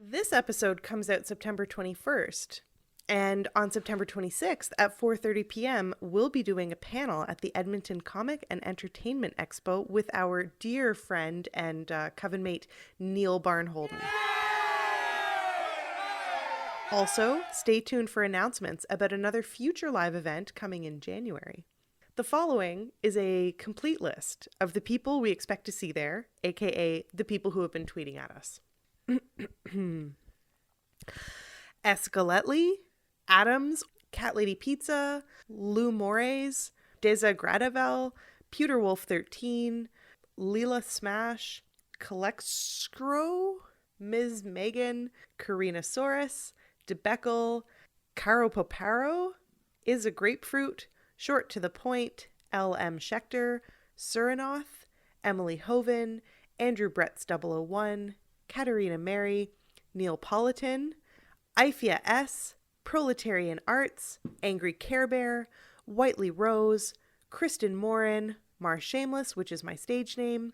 This episode comes out September 21st. And on September 26th at 4:30 p.m., we'll be doing a panel at the Edmonton Comic and Entertainment Expo with our dear friend and coven mate, Neil Barnholden. Also, stay tuned for announcements about another future live event coming in January. The following is a complete list of the people we expect to see there, aka the people who have been tweeting at us. Escaletli, Adams, Cat Lady Pizza, Lou Mores, Deza Gradavel, Pewter Wolf 13, Leela Smash, Colexcro, Ms. Megan, Karina Saurus, DeBeckel, Caro Poparo, Is a Grapefruit, Short to the Point, L.M. Schechter, Surinoth, Emily Hoven, Andrew Bretts 001, Katarina Mary, Neil Politan, Ifia S., Proletarian Arts, Angry Care Bear, Whiteley Rose, Kristen Morin, Mar Shameless, which is my stage name,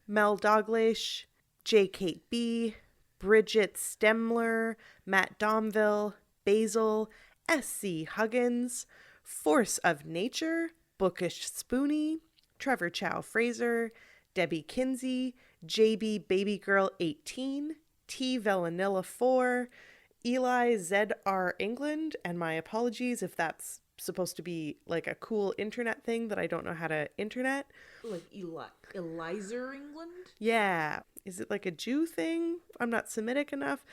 Mel Doglish, J. Kate B., Bridget Stemler, Matt Domville, Basil, S.C. Huggins, Force of Nature, Bookish Spoonie, Trevor Chow Fraser, Debbie Kinsey, JB Babygirl 18, T. Villanilla 4, Eli Z.R. England, and my apologies if that's supposed to be like a cool internet thing that I don't know how to internet. Like Eliza England? Yeah. Is it like a Jew thing? I'm not Semitic enough.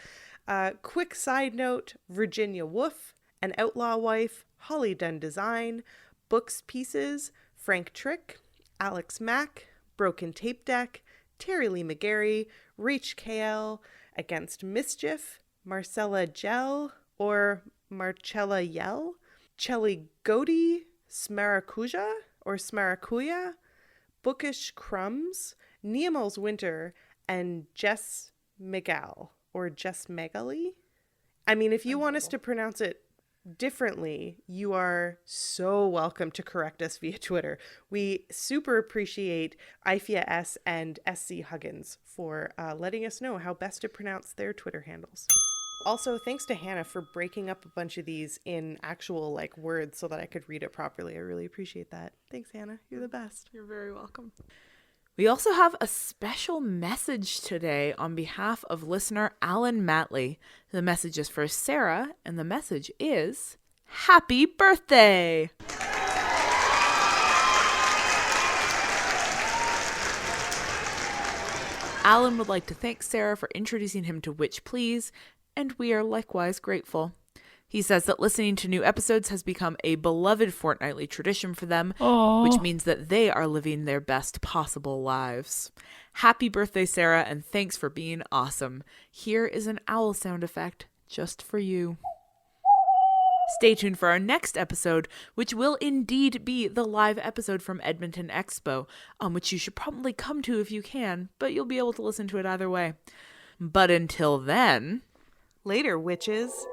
Quick side note, Virginia Woolf, An Outlaw Wife, Holly Dunn Design, Books Pieces, Frank Trick, Alex Mack, Broken Tape Deck, Terry Lee McGarry, Rach KL, Against Mischief, Marcella Gel or Marcella Yell, Chelly Godey, Smaracuja or Smaracuya, Bookish Crumbs, Nemo's Winter, and Jess Megal or Jess Megali. I mean, if you want us to pronounce it differently, you are so welcome to correct us via Twitter. We super appreciate Ifia S and SC Huggins for letting us know how best to pronounce their Twitter handles. Also, thanks to Hannah for breaking up a bunch of these in actual like words so that I could read it properly. I really appreciate that. Thanks, Hannah. You're the best. You're very welcome. We also have a special message today on behalf of listener Alan Matley. The message is for Sarah, and the message is, Happy birthday! Alan would like to thank Sarah for introducing him to Witch Please, and we are likewise grateful. He says that listening to new episodes has become a beloved fortnightly tradition for them, which means that they are living their best possible lives. Happy birthday, Sarah, and thanks for being awesome. Here is an owl sound effect just for you. Stay tuned for our next episode, which will indeed be the live episode from Edmonton Expo, which you should probably come to if you can, but you'll be able to listen to it either way. But until then... Later, witches.